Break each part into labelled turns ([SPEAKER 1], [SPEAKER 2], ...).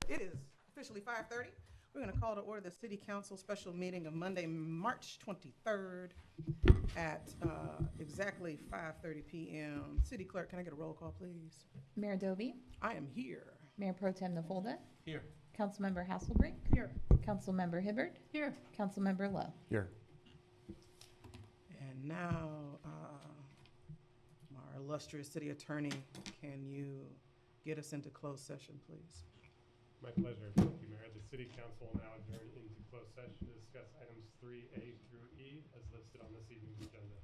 [SPEAKER 1] It is officially 5:30. We're going to call to order the City Council special meeting of Monday, March 23rd at exactly 5:30 p.m. City Clerk, can I get a roll call, please?
[SPEAKER 2] Mayor Dovey,
[SPEAKER 1] I am here.
[SPEAKER 2] Mayor Pro Tem Nafolda,
[SPEAKER 3] Here.
[SPEAKER 2] Councilmember Hasselbrink,
[SPEAKER 1] Here.
[SPEAKER 2] Councilmember Hibbert,
[SPEAKER 1] Here.
[SPEAKER 2] Councilmember Lowe.
[SPEAKER 3] Here.
[SPEAKER 1] And now, our illustrious city attorney, can you get us into closed session, please?
[SPEAKER 4] My pleasure. Thank you, Mayor. The City Council will now adjourn into closed session to discuss items 3A through E as listed on this evening's agenda.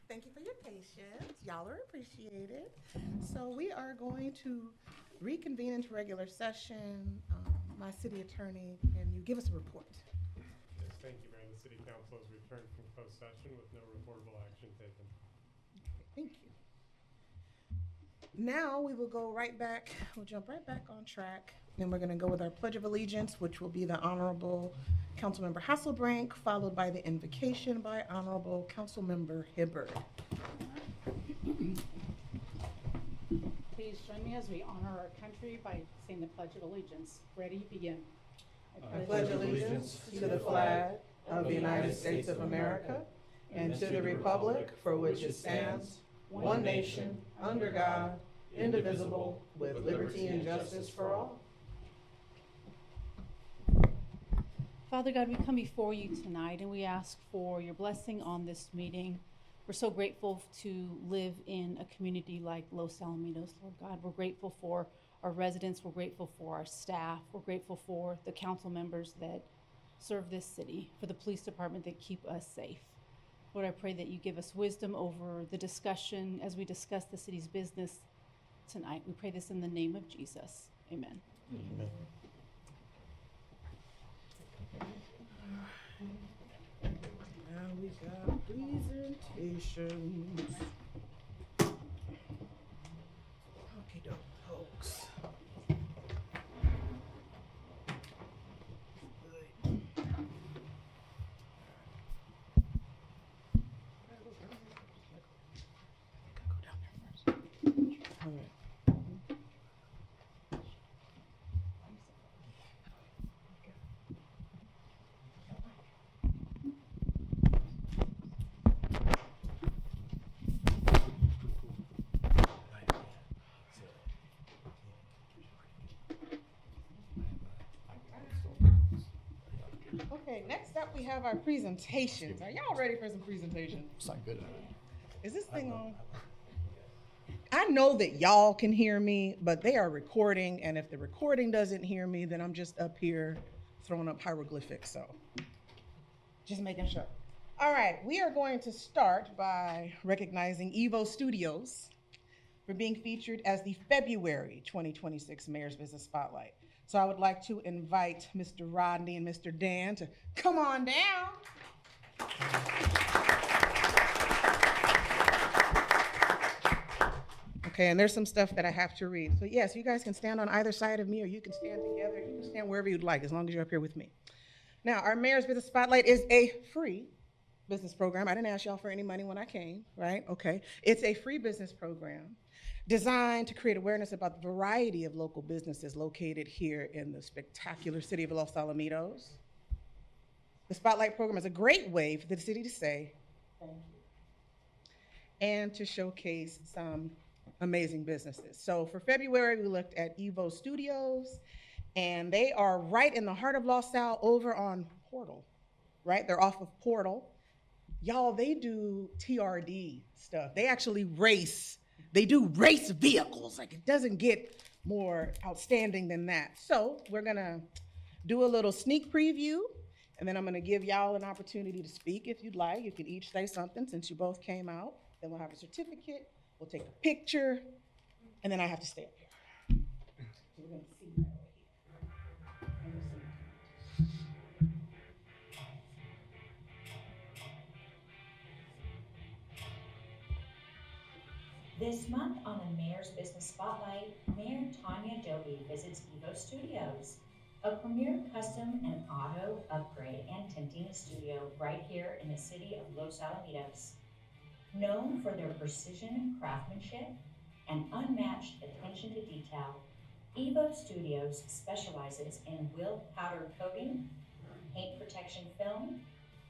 [SPEAKER 1] Thank you for your patience. Y'all are appreciated. So we are going to reconvene into regular session. My city attorney, can you give us a report?
[SPEAKER 4] Yes, thank you, Mayor. The City Council has returned from closed session with no reportable action taken.
[SPEAKER 1] Thank you. Now we will go right back, we'll jump right back on track. And we're gonna go with our Pledge of Allegiance, which will be the Honorable Councilmember Hasselbrink, followed by the invocation by Honorable Councilmember Hibbert.
[SPEAKER 5] Please join me as we honor our country by saying the Pledge of Allegiance. Ready, begin.
[SPEAKER 1] I pledge allegiance to the flag of the United States of America and to the republic for which it stands, one nation, under God, indivisible, with liberty and justice for all.
[SPEAKER 5] Father God, we come before you tonight and we ask for your blessing on this meeting. We're so grateful to live in a community like Los Alamitos, Lord God. We're grateful for our residents. We're grateful for our staff. We're grateful for the council members that serve this city, for the police department that keep us safe. Lord, I pray that you give us wisdom over the discussion as we discuss the city's business tonight. We pray this in the name of Jesus. Amen.
[SPEAKER 3] Amen.
[SPEAKER 1] Now we got presentations. Okey doke, folks. Good. All right. Okay, next up we have our presentations. Are y'all ready for some presentations?
[SPEAKER 3] It's not good.
[SPEAKER 1] Is this thing on? I know that y'all can hear me, but they are recording, and if the recording doesn't hear me, then I'm just up here throwing up hieroglyphics, so just making sure. All right, we are going to start by recognizing Evo Studios for being featured as the February 2026 Mayor's Business Spotlight. So I would like to invite Mr. Rodney and Mr. Dan to come on down. Okay, and there's some stuff that I have to read. So yes, you guys can stand on either side of me, or you can stand together. You can stand wherever you'd like, as long as you're up here with me. Now, our Mayor's Business Spotlight is a free business program. I didn't ask y'all for any money when I came, right? Okay. It's a free business program designed to create awareness about the variety of local businesses located here in the spectacular city of Los Alamitos. The Spotlight program is a great way for the city to say thank you and to showcase some amazing businesses. So for February, we looked at Evo Studios, and they are right in the heart of Los Al over on Portal, right? They're off of Portal. Y'all, they do TRD stuff. They actually race. They do race vehicles. Like, it doesn't get more outstanding than that. So we're gonna do a little sneak preview, and then I'm gonna give y'all an opportunity to speak if you'd like. You can each say something since you both came out. Then we'll have a certificate, we'll take a picture, and then I have to stay up here. So we're gonna see that over here.
[SPEAKER 3] This month on the Mayor's Business Spotlight, Mayor Tanya Doby visits Evo Studios, a premier custom and auto upgrade and tinting studio right here in the city of Los Alamitos. Known for their precision craftsmanship and unmatched attention to detail, Evo Studios specializes in wheel powder coating, paint protection film,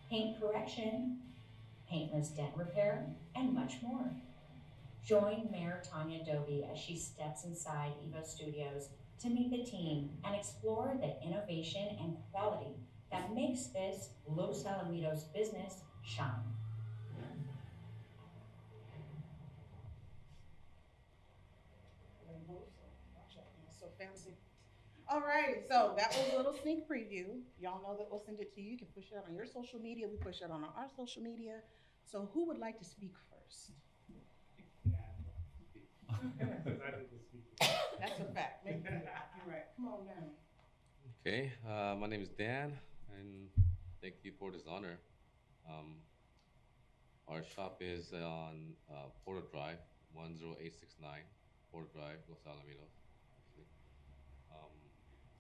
[SPEAKER 3] paint correction, paintless dent repair, and much more. Join Mayor Tanya Doby as she steps inside Evo Studios to meet the team and explore the innovation and quality that makes this Los Alamitos business shine.
[SPEAKER 1] So fancy. All right, so that was a little sneak preview. Y'all know that we'll send it to you. You can push it out on your social media. We push it on our social media. So who would like to speak first? That's a fact. You're right. Come on down.
[SPEAKER 6] Okay, my name is Dan, and thank you for this honor. Our shop is on Porter Drive, 10869, Porter Drive, Los Alamitos. Actually.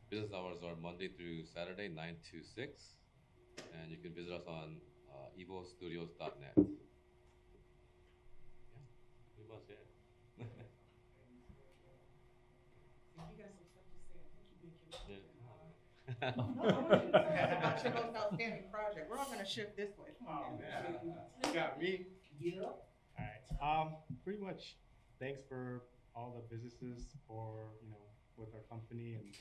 [SPEAKER 6] Business hours are Monday through Saturday, 9 to 6, and you can visit us on evostudios.net. Yeah, pretty much it.
[SPEAKER 1] If you got some stuff to say, I think you'd be a
[SPEAKER 6] Yeah,
[SPEAKER 1] cute.
[SPEAKER 6] come on, man.
[SPEAKER 1] No, I want you to tell us about your most outstanding project. We're all gonna shift this way. Come on.
[SPEAKER 7] You got me.
[SPEAKER 1] Yeah.
[SPEAKER 7] All right. Pretty much. Thanks for all the businesses for with our company, and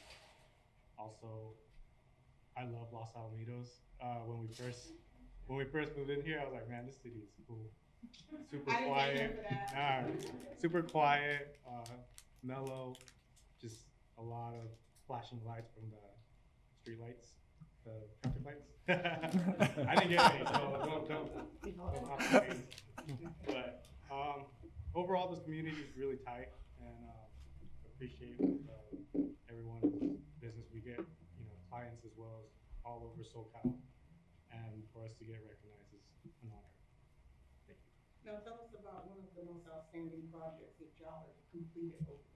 [SPEAKER 7] also I love Los Alamitos. When we first moved in here, I was like, man, this city is cool. Super
[SPEAKER 1] I didn't
[SPEAKER 7] quiet.
[SPEAKER 1] get here for that.
[SPEAKER 7] Super quiet. Mellow. Just a lot of flashing lights from the street lights, the traffic lights. I didn't get any, so don't have to wait. But overall, this community is really tight, and appreciate everyone's business. We get clients as well as all over SoCal, and for us to get recognized is an honor. Thank you.
[SPEAKER 1] Now tell us about one of the most outstanding projects that y'all have completed over there.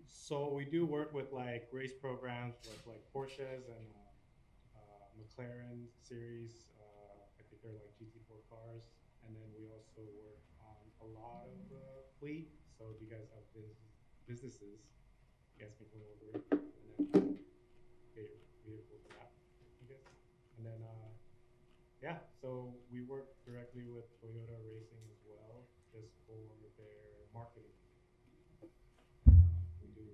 [SPEAKER 7] So we do work with like race programs with like Porsches and McLaren series. I think they're like GT4 cars. And then we also work on a lot of fleet. So if you guys have businesses, you guys can come over and then get your vehicle for that, I guess. And then, yeah, so we work directly with Toyota Racing as well, just for their marketing. We do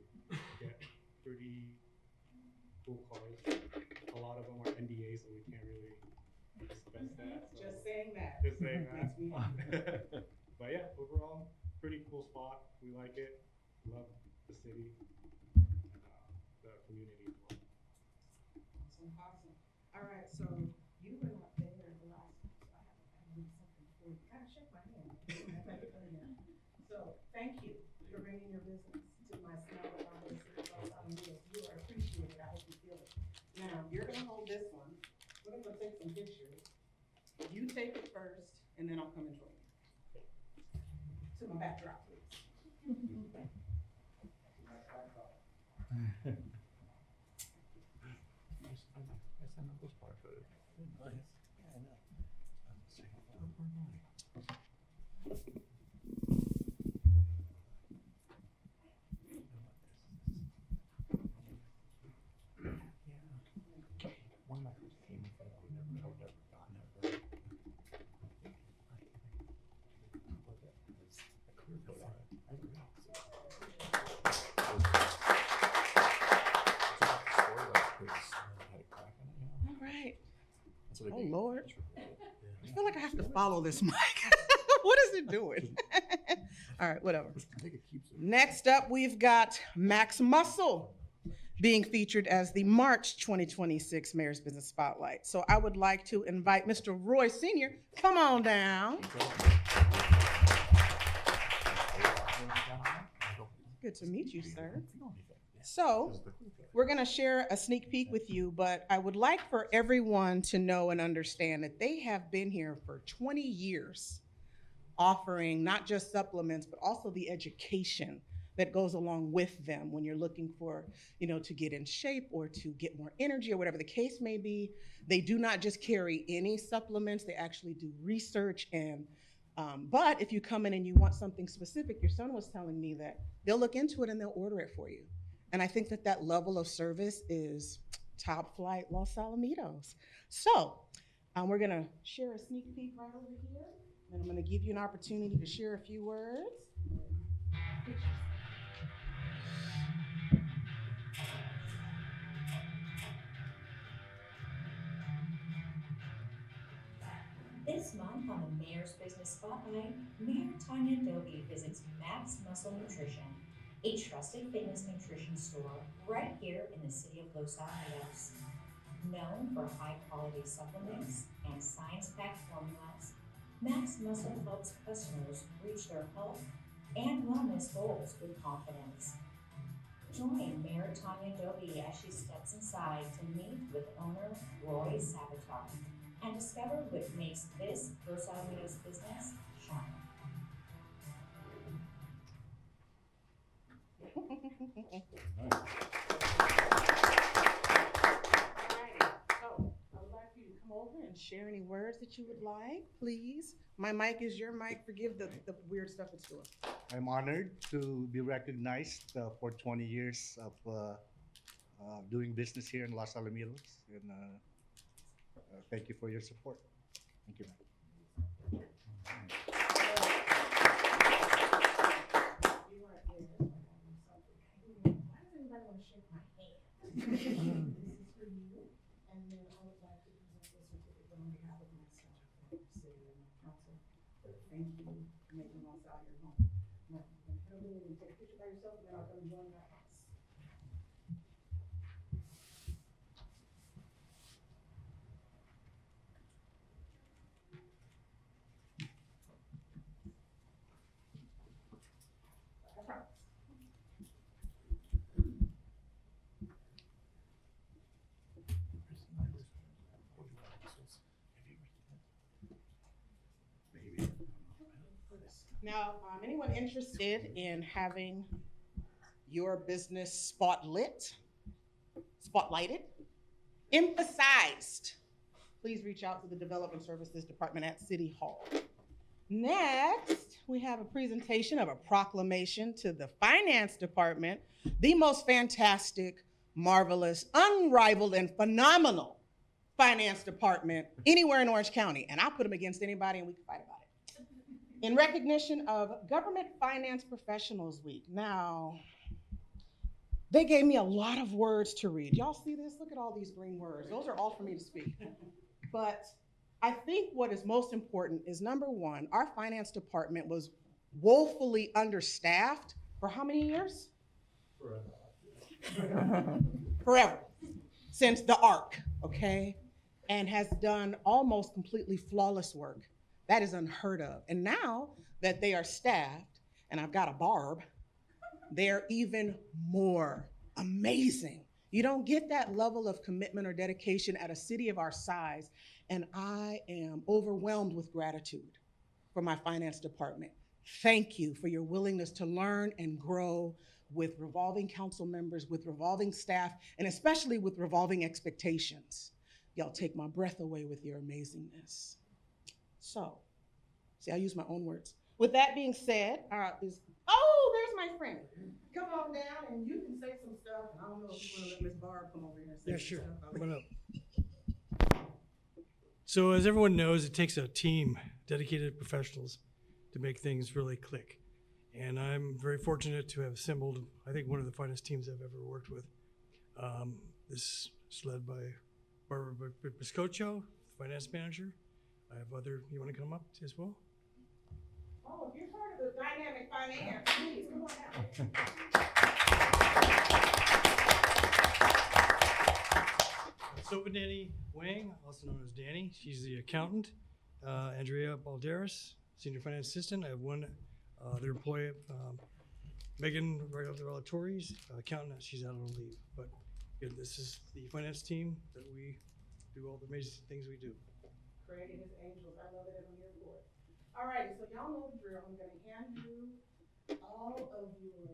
[SPEAKER 7] get pretty cool cars. A lot of them are NDA, so we can't really discuss that. So
[SPEAKER 1] Just saying that.
[SPEAKER 7] Just saying that.
[SPEAKER 1] Makes me happy.
[SPEAKER 7] But yeah, overall, pretty cool spot. We like it. Love the city and the community as well.
[SPEAKER 1] Awesome, awesome. All right, so you were not there the last time, so I have something for you. Kind of shook my hand. So thank you for bringing your business to my small town in the city of Los Alamitos. You are appreciated. I hope you feel it. Now, you're gonna hold this one. We're gonna take some pictures. You take it first, and then I'll come and join you. To my backdrop, please. All right. Oh, Lord. I feel like I have to follow this mic. What is it doing? All right, whatever. Next up, we've got Max Muscle being featured as the March 2026 Mayor's Business Spotlight. So I would like to invite Mr. Roy Sr. Come on down. Good to meet you, sir. So we're going to share a sneak peek with you, but I would like for everyone to know and understand that they have been here for 20 years offering not just supplements, but also the education that goes along with them when you're looking for, to get in shape or to get more energy or whatever the case may be. They do not just carry any supplements, they actually do research but if you come in and you want something specific, your son was telling me that they'll look into it and they'll order it for you. And I think that level of service is top flight Los Alamitos. So we're gonna share a sneak peek right over here. And I'm gonna give you an opportunity to share a few words.
[SPEAKER 3] This month on the Mayor's Business Spotlight, Mayor Tanya Doby visits Max Muscle Nutrition, a trusted fitness nutrition store right here in the city of Los Alamitos. Known for high-quality supplements and science-packed formulas, Max Muscle helps customers reach their health and wellness goals with confidence. Join Mayor Tanya Doby as she steps inside to meet with owner Roy Savitar and discover what makes this Los Alamitos business shine.
[SPEAKER 1] So I would like for you to come over and share any words that you would like, please. My mic is your mic. Forgive the weird stuff it's doing.
[SPEAKER 8] I'm honored to be recognized for 20 years of doing business here in Los Alamitos, and thank you for your support. Thank you, ma'am.
[SPEAKER 1] Why does anybody want to shake my hand? This is for you, and then I would like to present this certificate on behalf of myself, the city, and my council. Thank you for making us out your home. Now, you can come in and take a picture by yourself, and then I'll come join my house. Now, anyone interested in having your business spotlighted, emphasized, please reach out to the Development Services Department at City Hall. Next, we have a presentation of a proclamation to the Finance Department, the most fantastic, marvelous, unrivaled, and phenomenal finance department anywhere in Orange County. And I'll put them against anybody and we can fight about it. In recognition of Government Finance Professionals Week. Now, they gave me a lot of words to read. Y'all see this? Look at all these green words. Those are all for me to speak. But I think what is most important is, number one, our finance department was woefully understaffed for how many years? Forever. Since the ARC, okay? And has done almost completely flawless work. That is unheard of. And now that they are staffed, and I've got a Barb, they're even more amazing. You don't get that level of commitment or dedication at a city of our size, and I am overwhelmed with gratitude for my finance department. Thank you for your willingness to learn and grow with revolving council members, with revolving staff, and especially with revolving expectations. Y'all take my breath away with your amazingness. So, see, I use my own words. With that being said, there's my friend. Come on down and you can say some stuff. I don't know if you want to let Miss Barb come over here and say
[SPEAKER 9] Yeah,
[SPEAKER 1] some
[SPEAKER 9] sure.
[SPEAKER 1] stuff.
[SPEAKER 9] Come on up. So as everyone knows, it takes a team, dedicated professionals, to make things really click. And I'm very fortunate to have assembled, I think, one of the finest teams I've ever worked with. This is led by Barbara Biscocho, finance manager. I have other, you want to come up as well?
[SPEAKER 1] Oh, if you're part of the dynamic finance, please come on down.
[SPEAKER 9] Sopanani Wang, also known as Danny. She's the accountant. Andrea Balderas, senior finance assistant. I have one other employee, Megan Relatories, accountant. She's out on leave. But again, this is the finance team that we do all the amazing things we do.
[SPEAKER 1] Craig and his angels, I love it and I'm here for it. All righty, so y'all know the drill. I'm gonna hand you all of your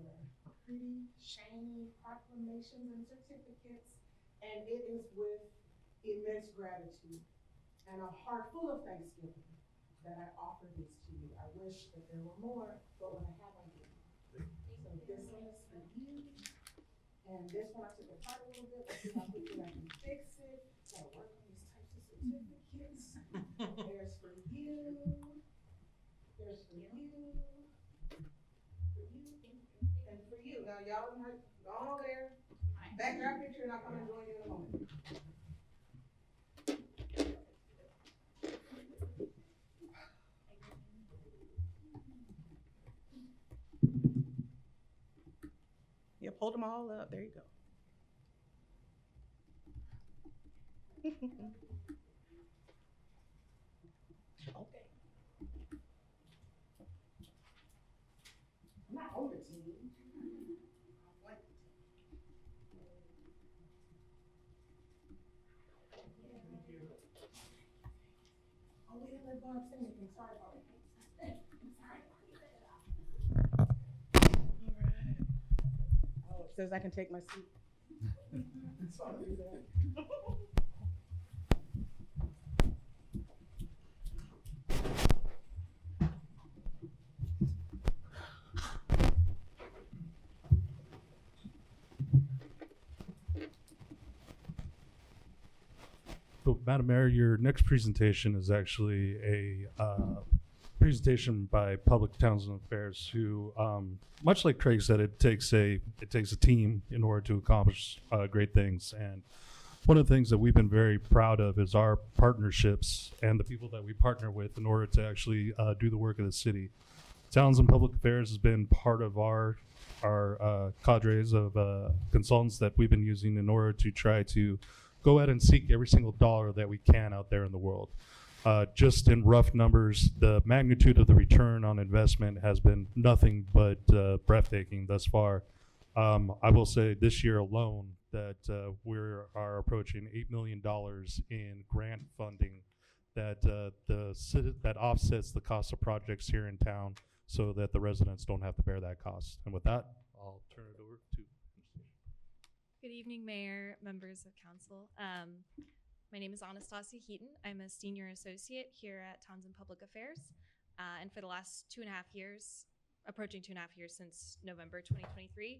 [SPEAKER 1] pretty, shiny proclamations and certificates, and it is with immense gratitude and a heart full of thanksgiving that I offer this to you. I wish that there were more, but what I have, I give you. So this one is for you, and this one I took apart a little bit, but see how quickly I can fix it. Gotta work on these types of certificates. There's for you. There's for you. For you. And for you. Now y'all go on over there. Background picture and I'll come and join you in a moment. Yep, hold them all up. There you go. Okay. I'm not on the team. I like the team. Oh, we didn't let Barb say anything. Sorry about it. Sorry. All right. Oh, it says I can take my seat. So I'll do that.
[SPEAKER 10] So, Madam Mayor, your next presentation is actually a presentation by Public Towns and Affairs, who, much like Craig said, it takes a team in order to accomplish great things. And one of the things that we've been very proud of is our partnerships and the people that we partner with in order to actually do the work of the city. Towns and Public Affairs has been part of our cadres of consultants that we've been using in order to try to go out and seek every single dollar that we can out there in the world. Just in rough numbers, the magnitude of the return on investment has been nothing but breathtaking thus far. I will say this year alone that we are approaching $8 million in grant funding that offsets the cost of projects here in town so that the residents don't have to bear that cost. And with that, I'll turn it over to
[SPEAKER 11] Good evening, Mayor, members of council. My name is Anastasia Heaton. I'm a senior associate here at Townsend Public Affairs. And for the last 2.5 years, approaching 2.5 years since November 2023,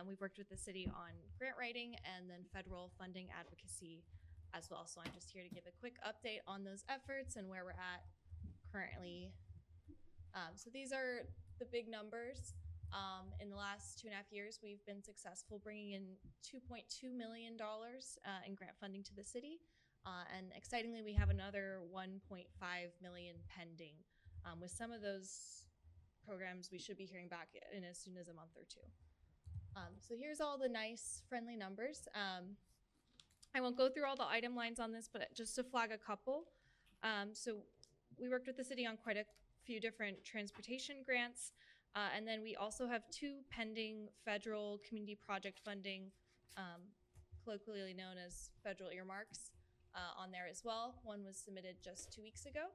[SPEAKER 11] we've worked with the city on grant writing and then federal funding advocacy as well. So I'm just here to give a quick update on those efforts and where we're at currently. So these are the big numbers. In the last 2.5 years, we've been successful bringing in $2.2 million in grant funding to the city. And excitingly, we have another $1.5 million pending. With some of those programs, we should be hearing back in as soon as a month or two. So here's all the nice, friendly numbers. I won't go through all the item lines on this, but just to flag a couple. So we worked with the city on quite a few different transportation grants. And then we also have 2 pending federal community project funding, colloquially known as federal earmarks, on there as well. One was submitted just 2 weeks ago.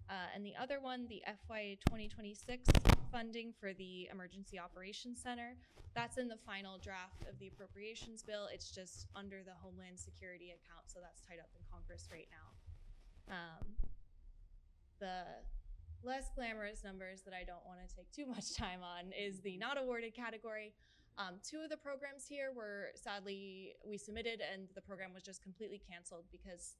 [SPEAKER 11] And the other one, the FY 2026 funding for the Emergency Operations Center, that's in the final draft of the appropriations bill. It's just under the Homeland Security account, so that's tied up in Congress right now. The less glamorous numbers that I don't want to take too much time on is the not awarded category. Two of the programs here were sadly, we submitted and the program was just completely canceled because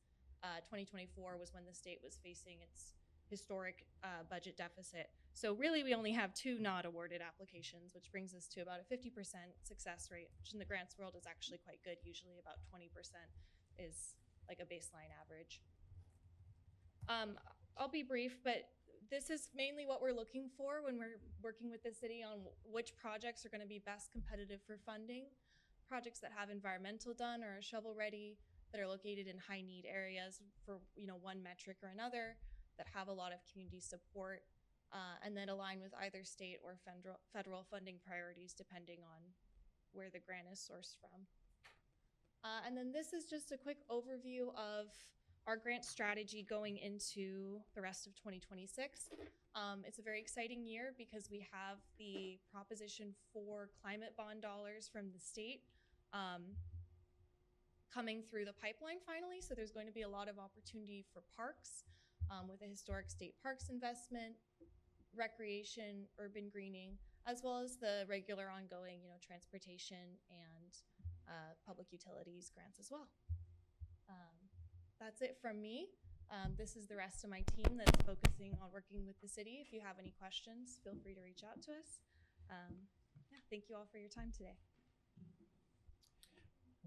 [SPEAKER 11] 2024 was when the state was facing its historic budget deficit. So really we only have two not awarded applications, which brings us to about a 50% success rate, which in the grants world is actually quite good. Usually about 20% is like a baseline average. I'll be brief, but this is mainly what we're looking for when we're working with the city on which projects are going to be best competitive for funding. Projects that have environmental done or are shovel ready, that are located in high need areas for one metric or another, that have a lot of community support, and then align with either state or federal funding priorities depending on where the grant is sourced from. And then this is just a quick overview of our grant strategy going into the rest of 2026. It's a very exciting year because we have the Proposition 4 climate bond dollars from the state coming through the pipeline finally. So there's going to be a lot of opportunity for parks with a historic state parks investment, recreation, urban greening, as well as the regular ongoing, transportation and public utilities grants as well. That's it from me. This is the rest of my team that's focusing on working with the city. If you have any questions, feel free to reach out to us. Yeah, thank you all for your time today.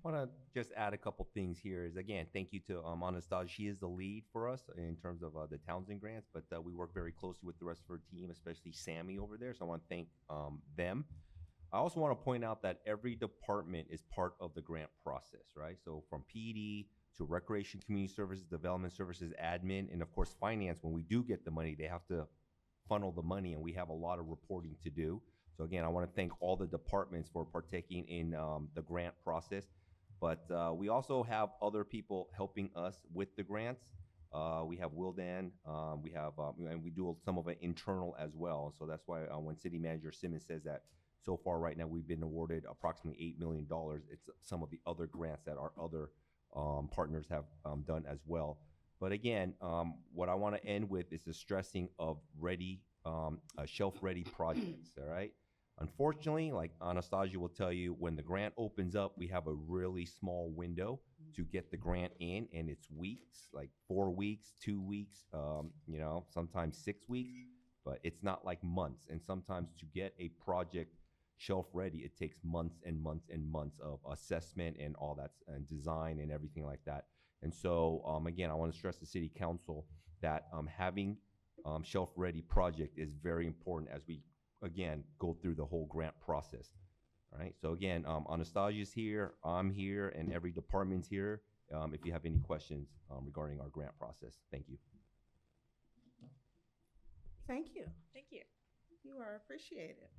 [SPEAKER 12] I want to just add a couple things here. Is again, thank you to Anastasia. She is the lead for us in terms of the Townsend grants, but we work very closely with the rest of her team, especially Sammy over there. So I want to thank them. I also want to point out that every department is part of the grant process, right? So from PD to Recreation, Community Services, Development Services, Admin, and of course Finance. When we do get the money, they have to funnel the money, and we have a lot of reporting to do. So again, I want to thank all the departments for partaking in the grant process. But we also have other people helping us with the grants. We have Wildan, and we do some of it internal as well. So that's why when City Manager Simmons says that so far right now we've been awarded approximately $8 million, it's some of the other grants that our other partners have done as well. But again, what I want to end with is the stressing of shelf-ready projects, all right? Unfortunately, like Anastasia will tell you, when the grant opens up, we have a really small window to get the grant in, and it's weeks, like 4 weeks, 2 weeks, sometimes 6 weeks, but it's not like months. And sometimes to get a project shelf ready, it takes months and months and months of assessment and all that, and design and everything like that. And so, again, I want to stress to City Council that having shelf-ready project is very important as we, again, go through the whole grant process. All right. So again, Anastasia's here, I'm here, and every department's here. If you have any questions regarding our grant process, thank you.
[SPEAKER 1] Thank you.
[SPEAKER 11] Thank you.
[SPEAKER 1] You are appreciated.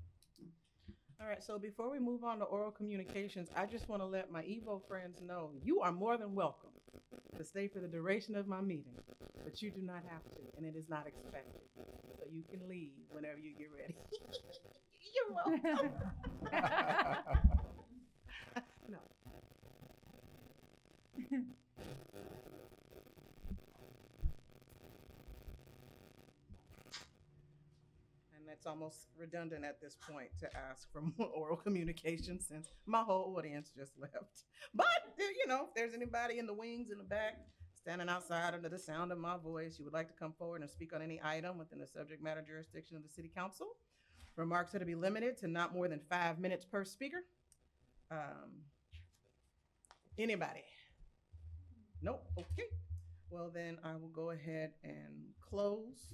[SPEAKER 1] All right, so before we move on to oral communications, I just want to let my Evo friends know you are more than welcome to stay for the duration of my meeting, but you do not have to, and it is not expected. So you can leave whenever you get ready. You're welcome. No. And that's almost redundant at this point to ask for more oral communication since my whole audience just left. But, if there's anybody in the wings in the back standing outside under the sound of my voice, you would like to come forward and speak on any item within the subject matter jurisdiction of the City Council, remarks are to be limited to not more than 5 minutes per speaker. Anybody? Nope. Okay. Well, then I will go ahead and close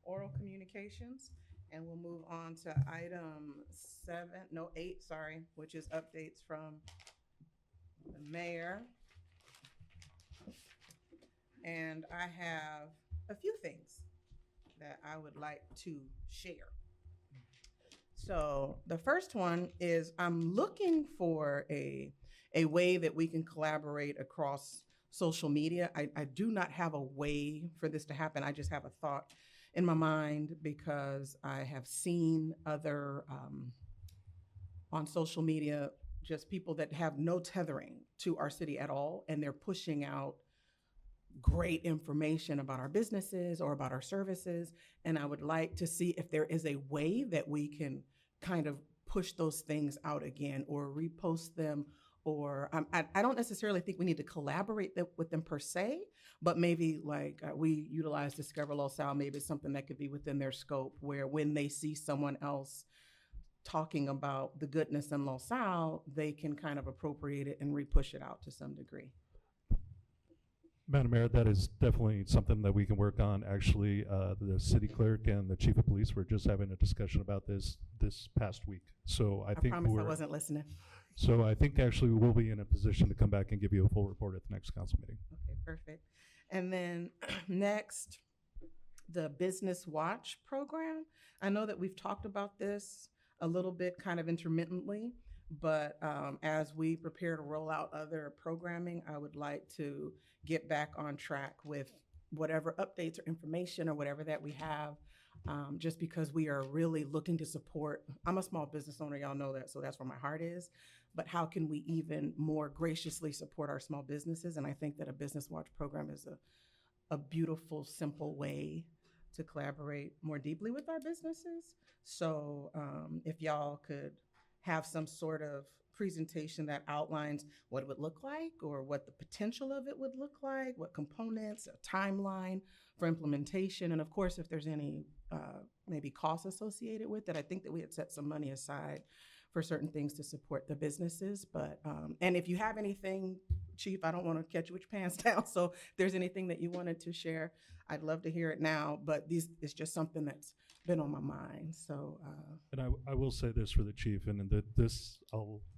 [SPEAKER 1] oral communications, and we'll move on to item 8, which is updates from the mayor. And I have a few things that I would like to share. So the first one is I'm looking for a way that we can collaborate across social media. I do not have a way for this to happen. I just have a thought in my mind because I have seen other on social media, just people that have no tethering to our city at all, and they're pushing out great information about our businesses or about our services. And I would like to see if there is a way that we can kind of push those things out again or repost them. Or I don't necessarily think we need to collaborate with them per se, but maybe like we utilize Discover LoSal, maybe it's something that could be within their scope where when they see someone else talking about the goodness in LoSal, they can kind of appropriate it and re-push it out to some degree.
[SPEAKER 10] Madam Mayor, that is definitely something that we can work on. Actually, the city clerk and the chief of police were just having a discussion about this past week. So I think
[SPEAKER 1] promise I wasn't listening.
[SPEAKER 10] So I think actually we'll be in a position to come back and give you a full report at the next council meeting.
[SPEAKER 1] Okay, perfect. And then next, the Business Watch program. I know that we've talked about this a little bit kind of intermittently, but as we prepare to roll out other programming, I would like to get back on track with whatever updates or information or whatever that we have, just because we are really looking to support. I'm a small business owner, y'all know that, so that's where my heart is. But how can we even more graciously support our small businesses? And I think that a Business Watch program is a beautiful, simple way to collaborate more deeply with our businesses. So if y'all could have some sort of presentation that outlines what it would look like or what the potential of it would look like, what components, a timeline for implementation, and of course, if there's any maybe costs associated with it. I think that we had set some money aside for certain things to support the businesses. But, and if you have anything, Chief, I don't want to catch you with your pants down. So if there's anything that you wanted to share, I'd love to hear it now. But it's just something that's been on my mind. So,
[SPEAKER 10] and I will say this for the chief, and that this,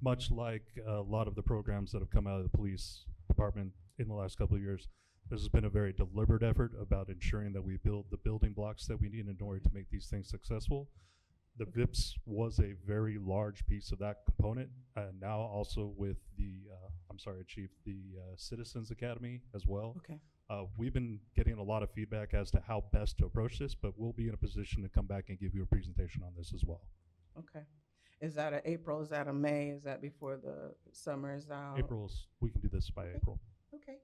[SPEAKER 10] much like a lot of the programs that have come out of the police department in the last couple of years, this has been a very deliberate effort about ensuring that we build the building blocks that we need in order to make these things successful. The VIPS was a very large piece of that component. Now also with the, I'm sorry, Chief, the Citizens Academy as well.
[SPEAKER 1] okay.
[SPEAKER 10] We've been getting a lot of feedback as to how best to approach this, but we'll be in a position to come back and give you a presentation on this as well.
[SPEAKER 1] Okay. Is that a April? Is that a May? Is that before the summer is out?
[SPEAKER 10] We can do this by April.
[SPEAKER 1] Okay.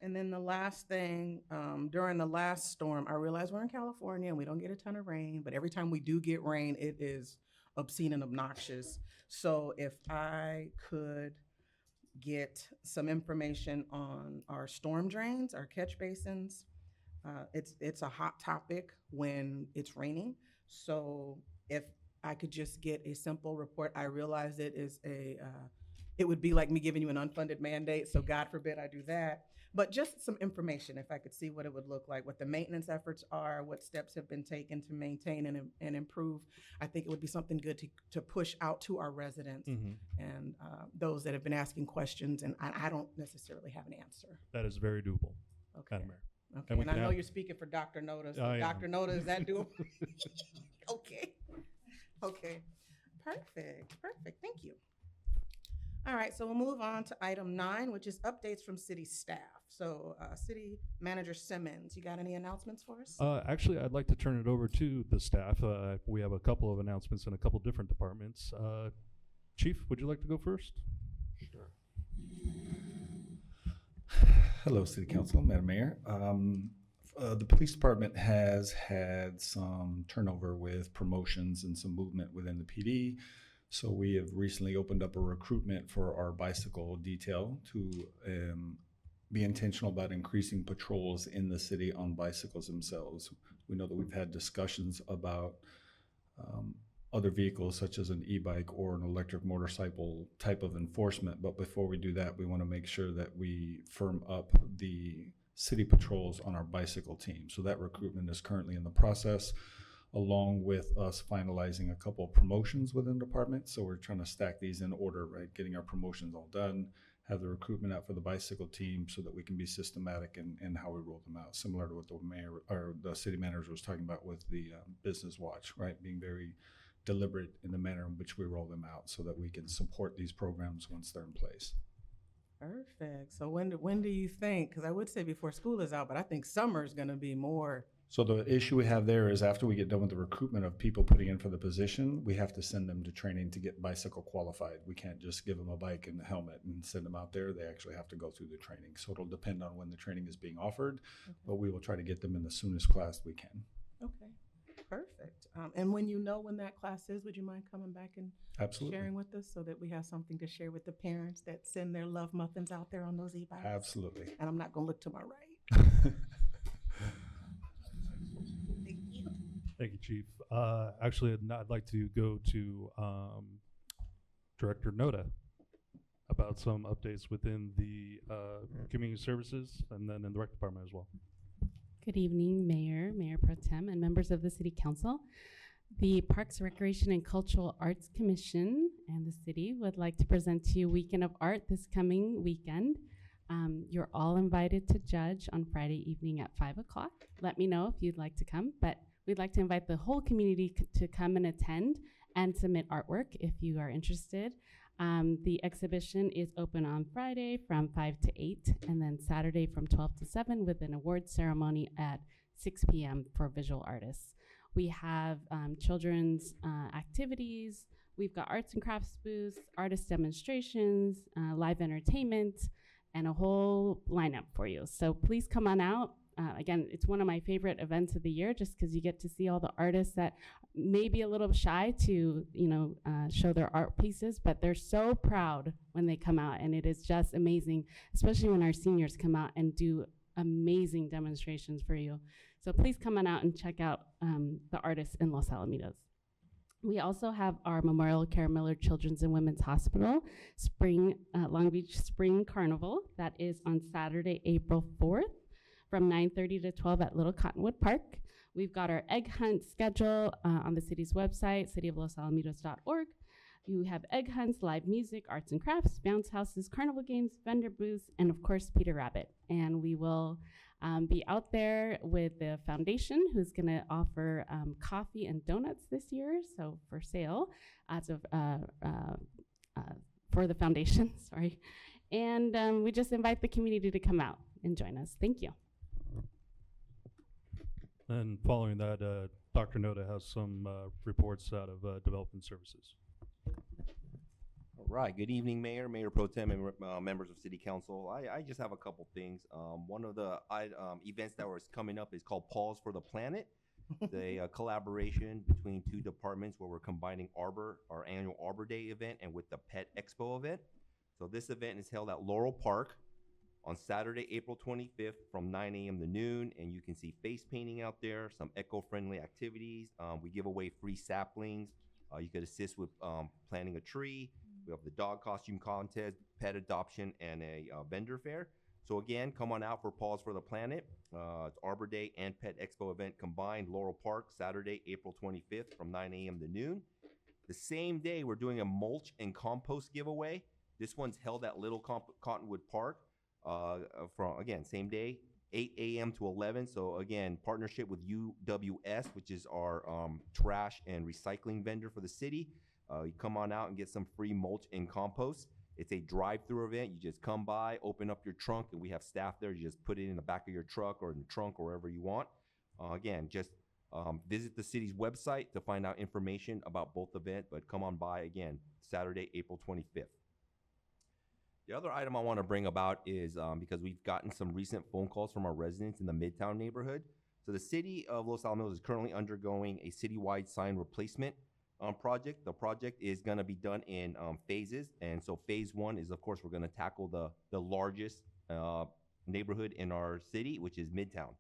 [SPEAKER 1] And then the last thing, during the last storm, I realize we're in California and we don't get a ton of rain, but every time we do get rain, it is obscene and obnoxious. So if I could get some information on our storm drains, our catch basins, it's a hot topic when it's raining. So if I could just get a simple report, I realize it is it would be like me giving you an unfunded mandate, so God forbid I do that. But just some information, if I could see what it would look like, what the maintenance efforts are, what steps have been taken to maintain and improve. I think it would be something good to push out to our residents and those that have been asking questions, and I don't necessarily have an answer.
[SPEAKER 10] That is very doable,
[SPEAKER 1] Okay.
[SPEAKER 10] Madam Mayor.
[SPEAKER 1] Okay, and I know you're speaking for Dr. Noda. So Dr. Noda, is that doable? Okay. Okay. Perfect. Thank you. All right, so we'll move on to item 9, which is updates from city staff. So City Manager Simmons, you got any announcements for us?
[SPEAKER 10] Actually, I'd like to turn it over to the staff. We have a couple of announcements in a couple different departments. Chief, would you like to go first?
[SPEAKER 13] Sure. Hello, City Council, Madam Mayor. The police department has had some turnover with promotions and some movement within the PD. So we have recently opened up a recruitment for our bicycle detail to be intentional about increasing patrols in the city on bicycles themselves. We know that we've had discussions about other vehicles such as an e-bike or an electric motorcycle type of enforcement. But before we do that, we want to make sure that we firm up the city patrols on our bicycle team. So that recruitment is currently in the process, along with us finalizing a couple of promotions within the department. So we're trying to stack these in order, right? Getting our promotions all done, have the recruitment out for the bicycle team so that we can be systematic in how we roll them out, similar to what the mayor or the city manager was talking about with the business watch, right? Being very deliberate in the manner in which we roll them out so that we can support these programs once they're in place.
[SPEAKER 1] Perfect. So when do you think, because I would say before school is out, but I think summer is going to be more.
[SPEAKER 13] So the issue we have there is after we get done with the recruitment of people putting in for the position, we have to send them to training to get bicycle qualified. We can't just give them a bike and a helmet and send them out there. They actually have to go through the training. So it'll depend on when the training is being offered, but we will try to get them in the soonest class we can.
[SPEAKER 1] Okay, perfect. And when you know when that class is, would you mind coming back and
[SPEAKER 13] Absolutely.
[SPEAKER 1] sharing with us so that we have something to share with the parents that send their love muffins out there on those e-bikes?
[SPEAKER 13] Absolutely.
[SPEAKER 1] And I'm not going to look to my right.
[SPEAKER 10] Thank you, Chief. Actually, I'd like to go to Director Noda about some updates within the community services and then in the rec department as well.
[SPEAKER 14] Good evening, Mayor, Mayor Pro Tem, and members of the City Council. The Parks, Recreation, and Cultural Arts Commission and the city would like to present to you Weekend of Art this coming weekend. You're all invited to judge on Friday evening at 5 o'clock. Let me know if you'd like to come, but we'd like to invite the whole community to come and attend and submit artwork if you are interested. The exhibition is open on Friday from 5 to 8, and then Saturday from 12 to 7 with an award ceremony at 6 p.m. for visual artists. We have children's activities. We've got arts and crafts booths, artist demonstrations, live entertainment, and a whole lineup for you. So please come on out. Again, it's one of my favorite events of the year just because you get to see all the artists that may be a little shy to, show their art pieces, but they're so proud when they come out, and it is just amazing, especially when our seniors come out and do amazing demonstrations for you. So please come on out and check out the artists in Los Alamitos. We also have our Memorial Care Miller Children's and Women's Hospital Long Beach Spring Carnival. That is on Saturday, April 4th. From 9:30 to 12 at Little Cottonwood Park. We've got our egg hunt schedule on the city's website, cityoflosalaamitos.org. You have egg hunts, live music, arts and crafts, bounce houses, carnival games, vendor booths, and of course, Peter Rabbit. And we will be out there with the foundation, who's gonna offer coffee and donuts this year, so for sale, as of, for the foundation, sorry. And we just invite the community to come out and join us. Thank you.
[SPEAKER 10] And following that, Dr. Noda has some reports out of Development Services.
[SPEAKER 12] All right. Good evening, Mayor, Mayor Pro Tem, and members of City Council. I just have a couple things. One of the events that was coming up is called Pause for the Planet. It's a collaboration between two departments where we're combining our annual Arbor Day event and with the Pet Expo event. So this event is held at Laurel Park on Saturday, April 25th from 9 a.m. to noon, and you can see face painting out there, some eco-friendly activities. We give away free saplings. You could assist with planting a tree. We have the dog costume contest, pet adoption, and a vendor fair. So again, come on out for Pause for the Planet. It's Arbor Day and Pet Expo event combined, Laurel Park, Saturday, April 25th from 9 a.m. to noon. The same day, we're doing a mulch and compost giveaway. This one's held at Little Cottonwood Park. From again, same day, 8 a.m. to 11. So again, partnership with UWS, which is our trash and recycling vendor for the city. You come on out and get some free mulch and compost. It's a drive-through event. You just come by, open up your trunk, and we have staff there. You just put it in the back of your truck or in the trunk or wherever you want. Again, just visit the city's website to find out information about both events, but come on by again, Saturday, April 25th. The other item I want to bring about is because we've gotten some recent phone calls from our residents in the Midtown neighborhood. So the city of Los Alamitos is currently undergoing a citywide sign replacement project. The project is going to be done in phases. And so phase one is, of course, we're going to tackle the largest neighborhood in our city, which is Midtown.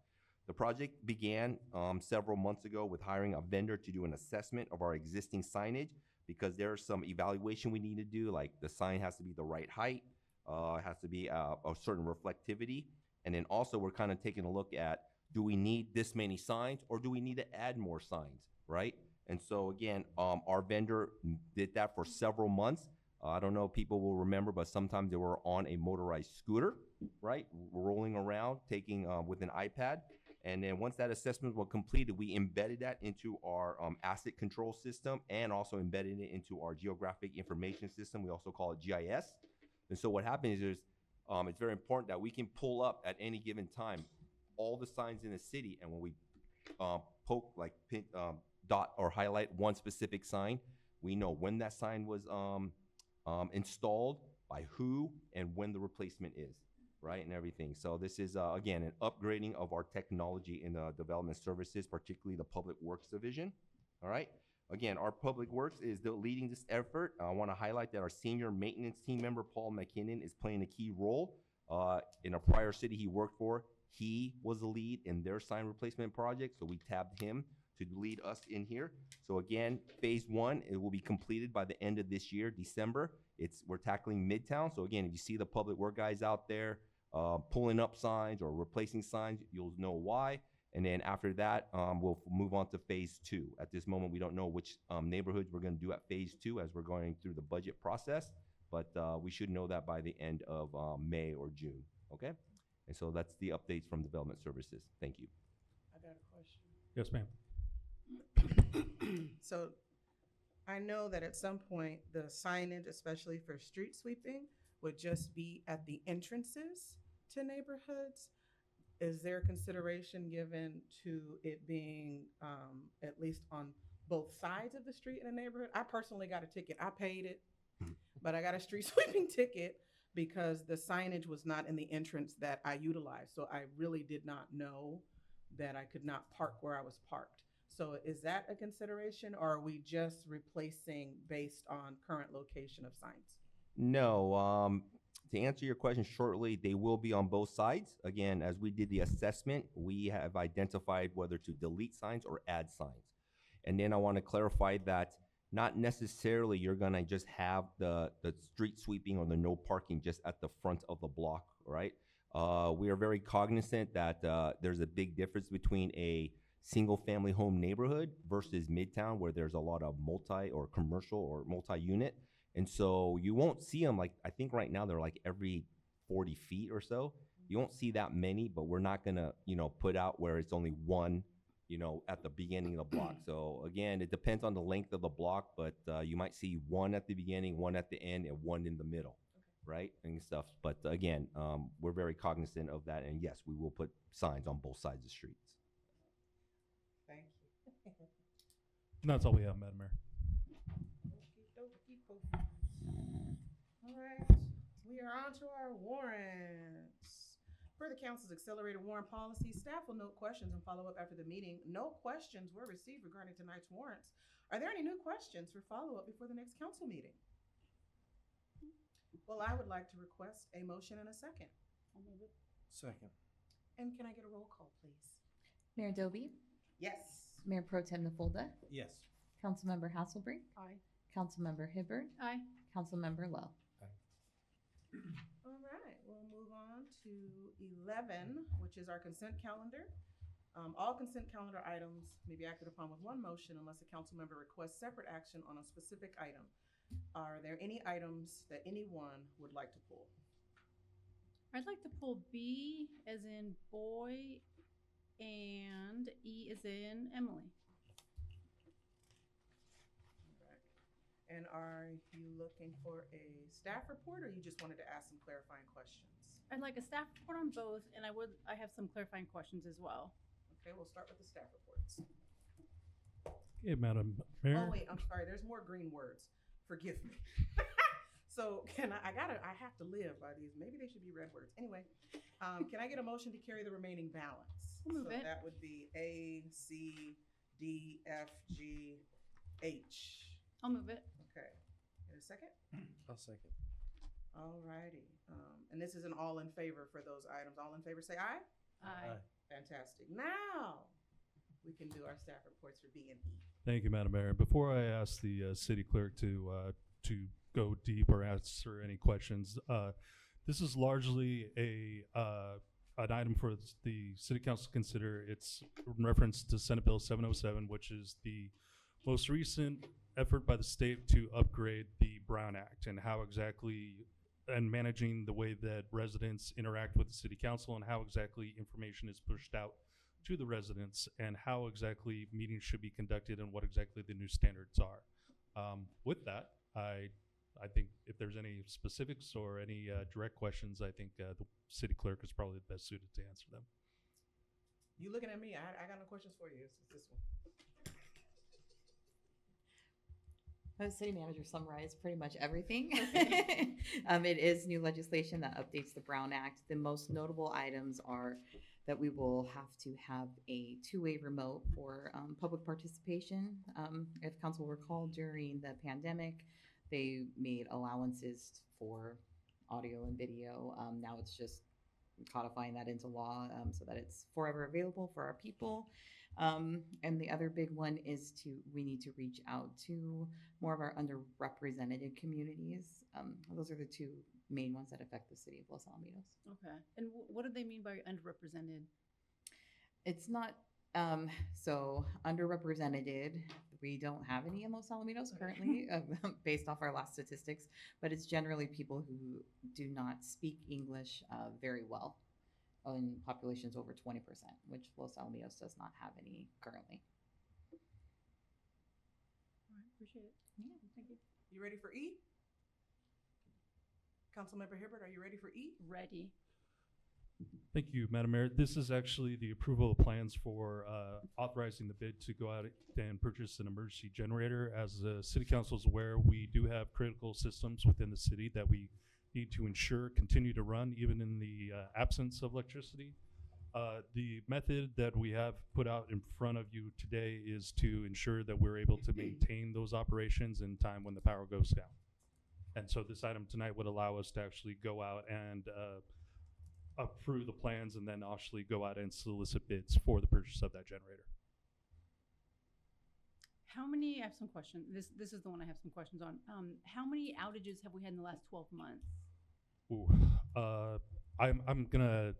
[SPEAKER 12] The project began several months ago with hiring a vendor to do an assessment of our existing signage because there's some evaluation we need to do, like the sign has to be the right height. It has to be a certain reflectivity. And then also we're kind of taking a look at, do we need this many signs or do we need to add more signs, right? And so again, our vendor did that for several months. I don't know if people will remember, but sometimes they were on a motorized scooter, right? Rolling around, taking with an iPad. And then once that assessment was completed, we embedded that into our asset control system and also embedded it into our geographic information system. We also call it GIS. And so what happens is It's very important that we can pull up at any given time all the signs in the city, and when we poke, like pin, dot or highlight one specific sign, we know when that sign was installed, by who, and when the replacement is, right, and everything. So this is, again, an upgrading of our technology in the development services, particularly the Public Works Division, all right? Again, our Public Works is leading this effort. I want to highlight that our senior maintenance team member, Paul McKinnon, is playing a key role. In a prior city he worked for, he was the lead in their sign replacement project, so we tabbed him to lead us in here. So again, phase one, it will be completed by the end of this year, December. We're tackling Midtown. So again, if you see the public work guys out there pulling up signs or replacing signs, you'll know why. And then after that, we'll move on to phase two. At this moment, we don't know which neighborhoods we're gonna do at phase two as we're going through the budget process, but we should know that by the end of May or June, okay? And so that's the updates from Development Services. Thank you.
[SPEAKER 1] I got a question.
[SPEAKER 10] Yes, ma'am.
[SPEAKER 1] So I know that at some point, the signage, especially for street sweeping, would just be at the entrances to neighborhoods. Is there consideration given to it being at least on both sides of the street in a neighborhood? I personally got a ticket. I paid it, but I got a street sweeping ticket because the signage was not in the entrance that I utilized. So I really did not know that I could not park where I was parked. So is that a consideration, or are we just replacing based on current location of signs?
[SPEAKER 12] No, to answer your question shortly, they will be on both sides. Again, as we did the assessment, we have identified whether to delete signs or add signs. And then I want to clarify that not necessarily you're gonna just have the street sweeping or the no parking just at the front of the block, right? We are very cognizant that there's a big difference between a single family home neighborhood versus Midtown, where there's a lot of multi or commercial or multi-unit. And so you won't see them, like, I think right now they're like every 40 feet or so. You won't see that many, but we're not gonna, put out where it's only one, at the beginning of the block. So again, it depends on the length of the block, but you might see one at the beginning, one at the end, and one in the middle, right? And stuff. But again, we're very cognizant of that. And yes, we will put signs on both sides of the streets.
[SPEAKER 1] Thank you.
[SPEAKER 10] And that's all we have, Madam Mayor.
[SPEAKER 1] All right, we are on to our warrants. Per the council's accelerated warrant policy, staff will note questions and follow up after the meeting. No questions were received regarding tonight's warrants. Are there any new questions for follow-up before the next council meeting? Well, I would like to request a motion and a second.
[SPEAKER 5] I'll move it.
[SPEAKER 13] Second.
[SPEAKER 1] And can I get a roll call, please?
[SPEAKER 2] Mayor Doby,
[SPEAKER 1] Yes.
[SPEAKER 2] Mayor Pro Tem Nafolda,
[SPEAKER 13] Yes.
[SPEAKER 2] Councilmember Hasselbrink,
[SPEAKER 5] Aye.
[SPEAKER 2] Councilmember Hibbard,
[SPEAKER 5] Aye.
[SPEAKER 2] Councilmember Lowe.
[SPEAKER 1] All right, we'll move on to 11, which is our consent calendar. All consent calendar items may be acted upon with one motion unless a council member requests separate action on a specific item. Are there any items that anyone would like to pull?
[SPEAKER 5] I'd like to pull B as in boy and E as in Emily.
[SPEAKER 1] And are you looking for a staff report, or you just wanted to ask some clarifying questions?
[SPEAKER 5] I'd like a staff report on both, and I have some clarifying questions as well.
[SPEAKER 1] Okay, we'll start with the staff reports.
[SPEAKER 10] Okay, Madam Mayor.
[SPEAKER 1] Oh wait, I'm sorry. There's more green words. Forgive me. So can I have to live by these. Maybe they should be red words. Anyway, can I get a motion to carry the remaining balance?
[SPEAKER 5] I'll move
[SPEAKER 1] So
[SPEAKER 5] it.
[SPEAKER 1] that would be A, C, D, F, G, H.
[SPEAKER 5] I'll move it.
[SPEAKER 1] Okay. In a second?
[SPEAKER 13] I'll second.
[SPEAKER 1] All righty. And this is an all in favor for those items. All in favor say aye.
[SPEAKER 5] Aye.
[SPEAKER 1] Fantastic. Now we can do our staff reports for B and E.
[SPEAKER 10] Thank you, Madam Mayor. Before I ask the city clerk to go deep or answer any questions, this is largely an item for the city council to consider. It's in reference to Senate Bill 707, which is the most recent effort by the state to upgrade the Brown Act and how exactly, and managing the way that residents interact with the city council and how exactly information is pushed out to the residents and how exactly meetings should be conducted and what exactly the new standards are. With that, I I think if there's any specifics or any direct questions, I think the city clerk is probably the best suited to answer them.
[SPEAKER 1] You looking at me? I got no questions for you. It's this one.
[SPEAKER 2] City manager summarized pretty much everything. It is new legislation that updates the Brown Act. The most notable items are that we will have to have a two-way remote for public participation. If council recall, during the pandemic, they made allowances for audio and video. Now it's just codifying that into law so that it's forever available for our people. And the other big one is we need to reach out to more of our underrepresented communities. Those are the two main ones that affect the city of Los Alamitos.
[SPEAKER 5] Okay. And what do they mean by underrepresented?
[SPEAKER 2] It's not, so underrepresented, we don't have any in Los Alamitos currently, based off our last statistics, but it's generally people who do not speak English very well, in populations over 20%, which Los Alamitos does not have any currently.
[SPEAKER 5] All right, appreciate it.
[SPEAKER 2] Yeah.
[SPEAKER 5] Thank you.
[SPEAKER 1] You ready for E? Councilmember Hibbert, are you ready for E?
[SPEAKER 5] Ready.
[SPEAKER 10] Thank you, Madam Mayor. This is actually the approval of plans for authorizing the bid to go out and purchase an emergency generator. As the city council is aware, we do have critical systems within the city that we need to ensure continue to run even in the absence of electricity. The method that we have put out in front of you today is to ensure that we're able to maintain those operations in time when the power goes down. And so this item tonight would allow us to actually go out and approve the plans and then actually go out and solicit bids for the purchase of that generator.
[SPEAKER 5] How many, I have some questions. This is the one I have some questions on. How many outages have we had in the last 12 months?
[SPEAKER 10] Ooh, I'm gonna,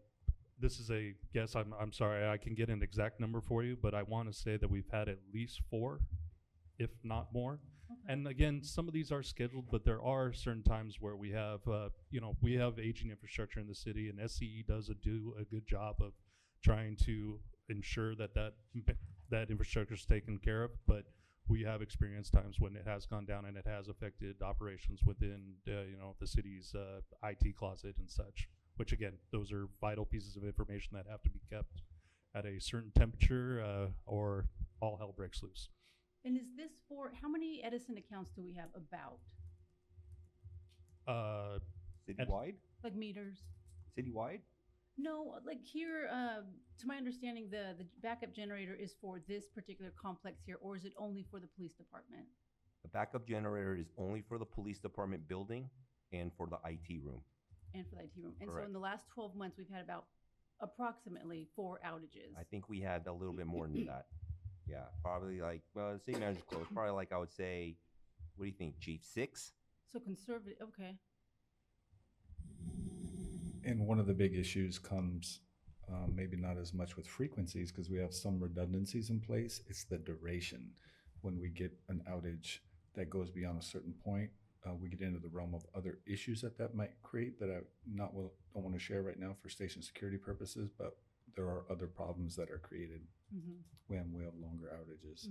[SPEAKER 10] this is a guess, I'm sorry, I can get an exact number for you, but I wanna say that we've had at least 4, if not more.
[SPEAKER 5] Okay.
[SPEAKER 10] And again, some of these are scheduled, but there are certain times where we have, we have aging infrastructure in the city, and SCE does do a good job of trying to ensure that infrastructure is taken care of. But we have experienced times when it has gone down and it has affected operations within, the city's IT closet and such. Which again, those are vital pieces of information that have to be kept at a certain temperature, or all hell breaks loose.
[SPEAKER 5] And is this for, how many Edison accounts do we have about?
[SPEAKER 12] Citywide?
[SPEAKER 5] Like meters?
[SPEAKER 12] Citywide?
[SPEAKER 5] No, like here, to my understanding, the backup generator is for this particular complex here, or is it only for the police department?
[SPEAKER 12] The backup generator is only for the police department building and for the IT room.
[SPEAKER 5] And for the IT room. And so
[SPEAKER 12] Correct.
[SPEAKER 5] in the last 12 months, we've had about approximately 4 outages.
[SPEAKER 12] I think we had a little bit more than that. Yeah, probably like, well, the city manager's close. Probably like, I would say, what do you think, Chief? 6?
[SPEAKER 5] So conservative, okay.
[SPEAKER 13] And one of the big issues comes, maybe not as much with frequencies, because we have some redundancies in place. It's the duration. When we get an outage that goes beyond a certain point, we get into the realm of other issues that might create that I don't want to share right now for station security purposes, but there are other problems that are created when we have longer outages.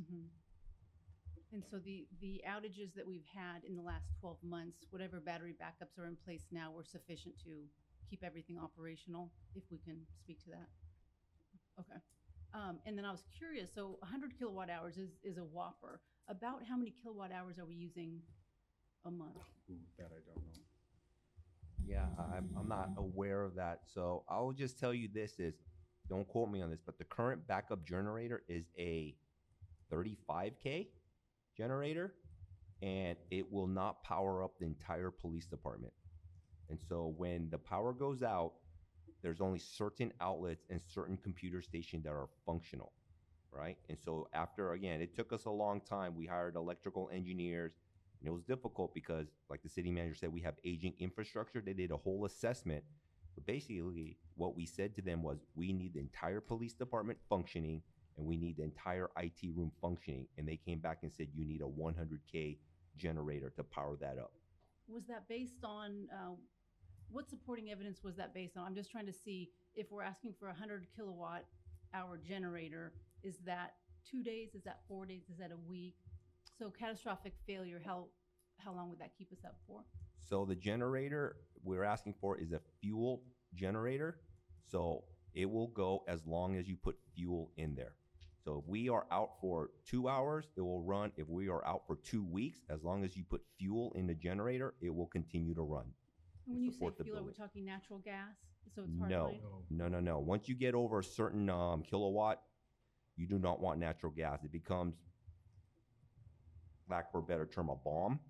[SPEAKER 5] And so the outages that we've had in the last 12 months, whatever battery backups are in place now, were sufficient to keep everything operational, if we can speak to that. Okay. And then I was curious, so 100 kilowatt hours is a whopper. About how many kilowatt hours are we using a month?
[SPEAKER 13] Ooh, that I don't know.
[SPEAKER 12] Yeah, I'm not aware of that. So I'll just tell you this is, don't quote me on this, but the current backup generator is a 35K generator, and it will not power up the entire police department. And so when the power goes out, there's only certain outlets and certain computer stations that are functional, right? And so after, again, it took us a long time. We hired electrical engineers, and it was difficult because, like the city manager said, we have aging infrastructure. They did a whole assessment. But basically, what we said to them was, we need the entire police department functioning, and we need the entire IT room functioning. And they came back and said, you need a 100K generator to power that up.
[SPEAKER 5] Was that based on, what supporting evidence was that based on? I'm just trying to see if we're asking for a 100 kilowatt hour generator, is that 2 days, is that 4 days, is that a week? So catastrophic failure, how how long would that keep us up for?
[SPEAKER 12] So the generator we're asking for is a fuel generator. So it will go as long as you put fuel in there. So if we are out for 2 hours, it will run. If we are out for 2 weeks, as long as you put fuel in the generator, it will continue to run.
[SPEAKER 5] And when you say
[SPEAKER 12] support the
[SPEAKER 5] fuel, are we
[SPEAKER 12] building.
[SPEAKER 5] talking natural gas? So it's hard
[SPEAKER 12] No, no. Once you get over a certain kilowatt, you do not want natural gas. It becomes, lack for a better term, a bomb,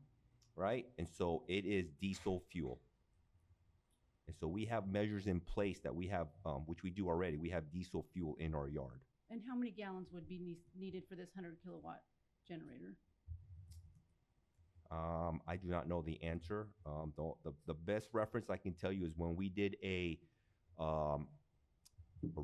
[SPEAKER 12] right? And so it is diesel fuel. And so we have measures in place that we have, which we do already. We have diesel fuel in our yard.
[SPEAKER 5] And how many gallons would be needed for this 100 kilowatt generator?
[SPEAKER 12] I do not know the answer. The best reference I can tell you is when we did a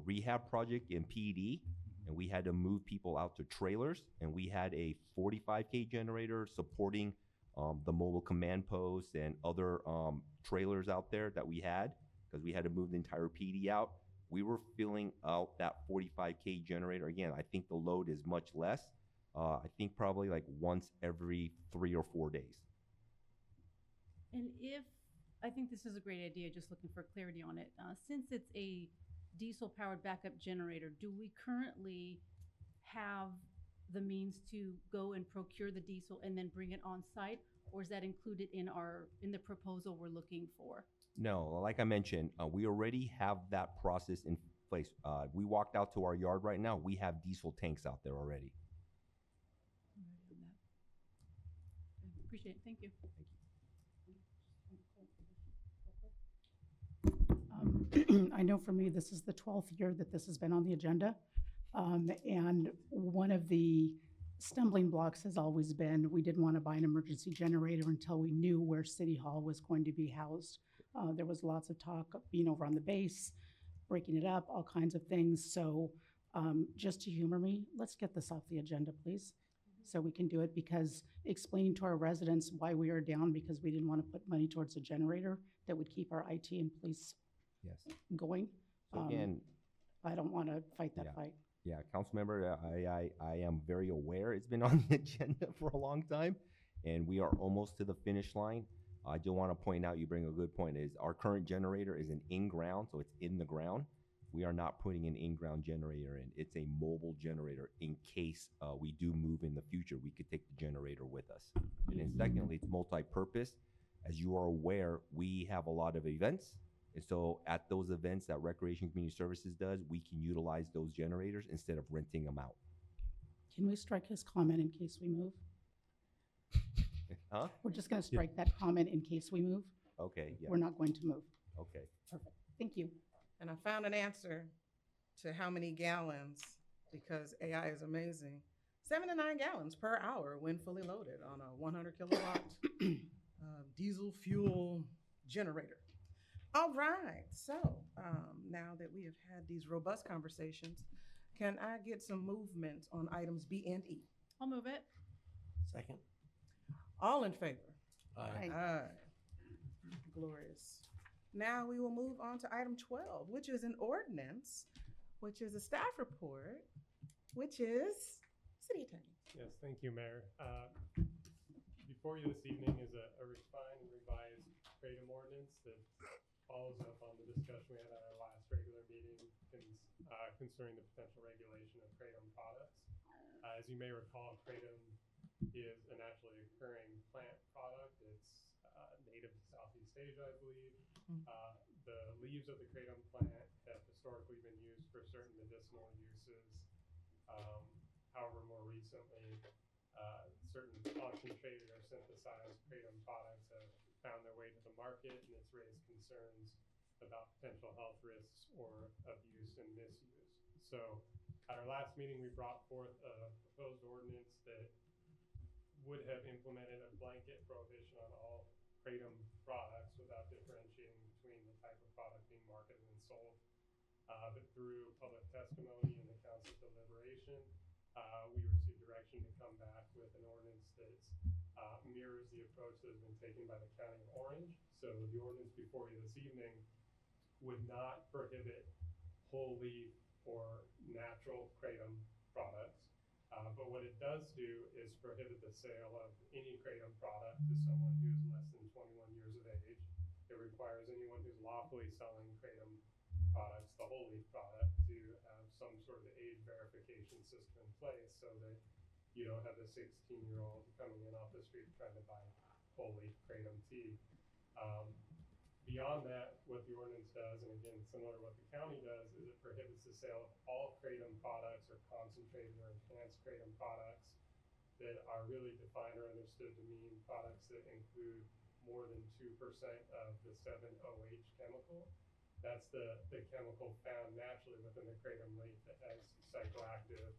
[SPEAKER 12] rehab project in PD, and we had to move people out to trailers, and we had a 45K generator supporting the mobile command posts and other trailers out there that we had, because we had to move the entire PD out. We were filling out that 45K generator. Again, I think the load is much less. I think probably like once every 3 or 4 days.
[SPEAKER 5] And I think this is a great idea, just looking for clarity on it. Since it's a diesel-powered backup generator, do we currently have the means to go and procure the diesel and then bring it on site? Or is that included in the proposal we're looking for?
[SPEAKER 12] No, like I mentioned, we already have that process in place. We walked out to our yard right now. We have diesel tanks out there already.
[SPEAKER 5] Appreciate it. Thank you.
[SPEAKER 15] I know for me, this is the 12th year that this has been on the agenda. And one of the stumbling blocks has always been, we didn't want to buy an emergency generator until we knew where City Hall was going to be housed. There was lots of talk of being over on the base, breaking it up, all kinds of things. So just to humor me, let's get this off the agenda, please, so we can do it, because explaining to our residents why we are down because we didn't want to put money towards a generator that would keep our IT and police going.
[SPEAKER 12] So again,
[SPEAKER 15] I don't want to fight that fight.
[SPEAKER 12] Yeah, council member, I am very aware it's been on the agenda for a long time, and we are almost to the finish line. I do want to point out, you bring a good point, is our current generator is an in-ground, so it's in the ground. We are not putting an in-ground generator in. It's a mobile generator in case we do move in the future. We could take the generator with us. And then secondly, it's multi-purpose. As you are aware, we have a lot of events. And so at those events that Recreation Community Services does, we can utilize those generators instead of renting them out.
[SPEAKER 15] Can we strike his comment in case we move?
[SPEAKER 12] Huh?
[SPEAKER 15] We're just going to strike that comment in case we move.
[SPEAKER 12] Okay, yeah.
[SPEAKER 15] We're not going to move.
[SPEAKER 12] Okay.
[SPEAKER 15] Perfect. Thank you.
[SPEAKER 1] And I found an answer to how many gallons, because AI is amazing. 7 to 9 gallons per hour when fully loaded on a 100 kilowatt diesel fuel generator. All right, so now that we have had these robust conversations, can I get some movement on items B and E?
[SPEAKER 5] I'll move it.
[SPEAKER 16] Second.
[SPEAKER 1] All in favor?
[SPEAKER 16] Aye.
[SPEAKER 1] Aye. Glorious. Now we will move on to item 12, which is an ordinance, which is a staff report, which is city attorney.
[SPEAKER 4] Yes, thank you, Mayor. Before you this evening is a refined and revised kratom ordinance that follows up on the discussion we had at our last regular meeting concerning the potential regulation of kratom products. As you may recall, kratom is a naturally occurring plant product. It's native to Southeast Asia, I believe. The leaves of the kratom plant have historically been used for certain medicinal uses. However, more recently, certain concentrated or synthesized kratom products have found their way to the market, and it's raised concerns about potential health risks or abuse and misuse. So at our last meeting, we brought forth a proposed ordinance that would have implemented a blanket prohibition on all kratom products without differentiating between the type of product being marketed and sold. But through public testimony and the council deliberation, we received direction to come back with an ordinance that mirrors the approach that has been taken by the County of Orange. So the ordinance before you this evening would not prohibit whole leaf or natural kratom products, But what it does do is prohibit the sale of any kratom product to someone who is less than 21 years of age. It requires anyone who's lawfully selling kratom products, the whole leaf product, to have some sort of age verification system in place so that you don't have a 16-year-old coming in off the street trying to buy whole leaf kratom tea. Beyond that, what the ordinance does, and again, similar to what the county does, is it prohibits the sale of all kratom products or concentrated or enhanced kratom products that are really defined or understood to mean products that include more than 2% of the 7-OH chemical. That's the chemical found naturally within the kratom leaf that has psychoactive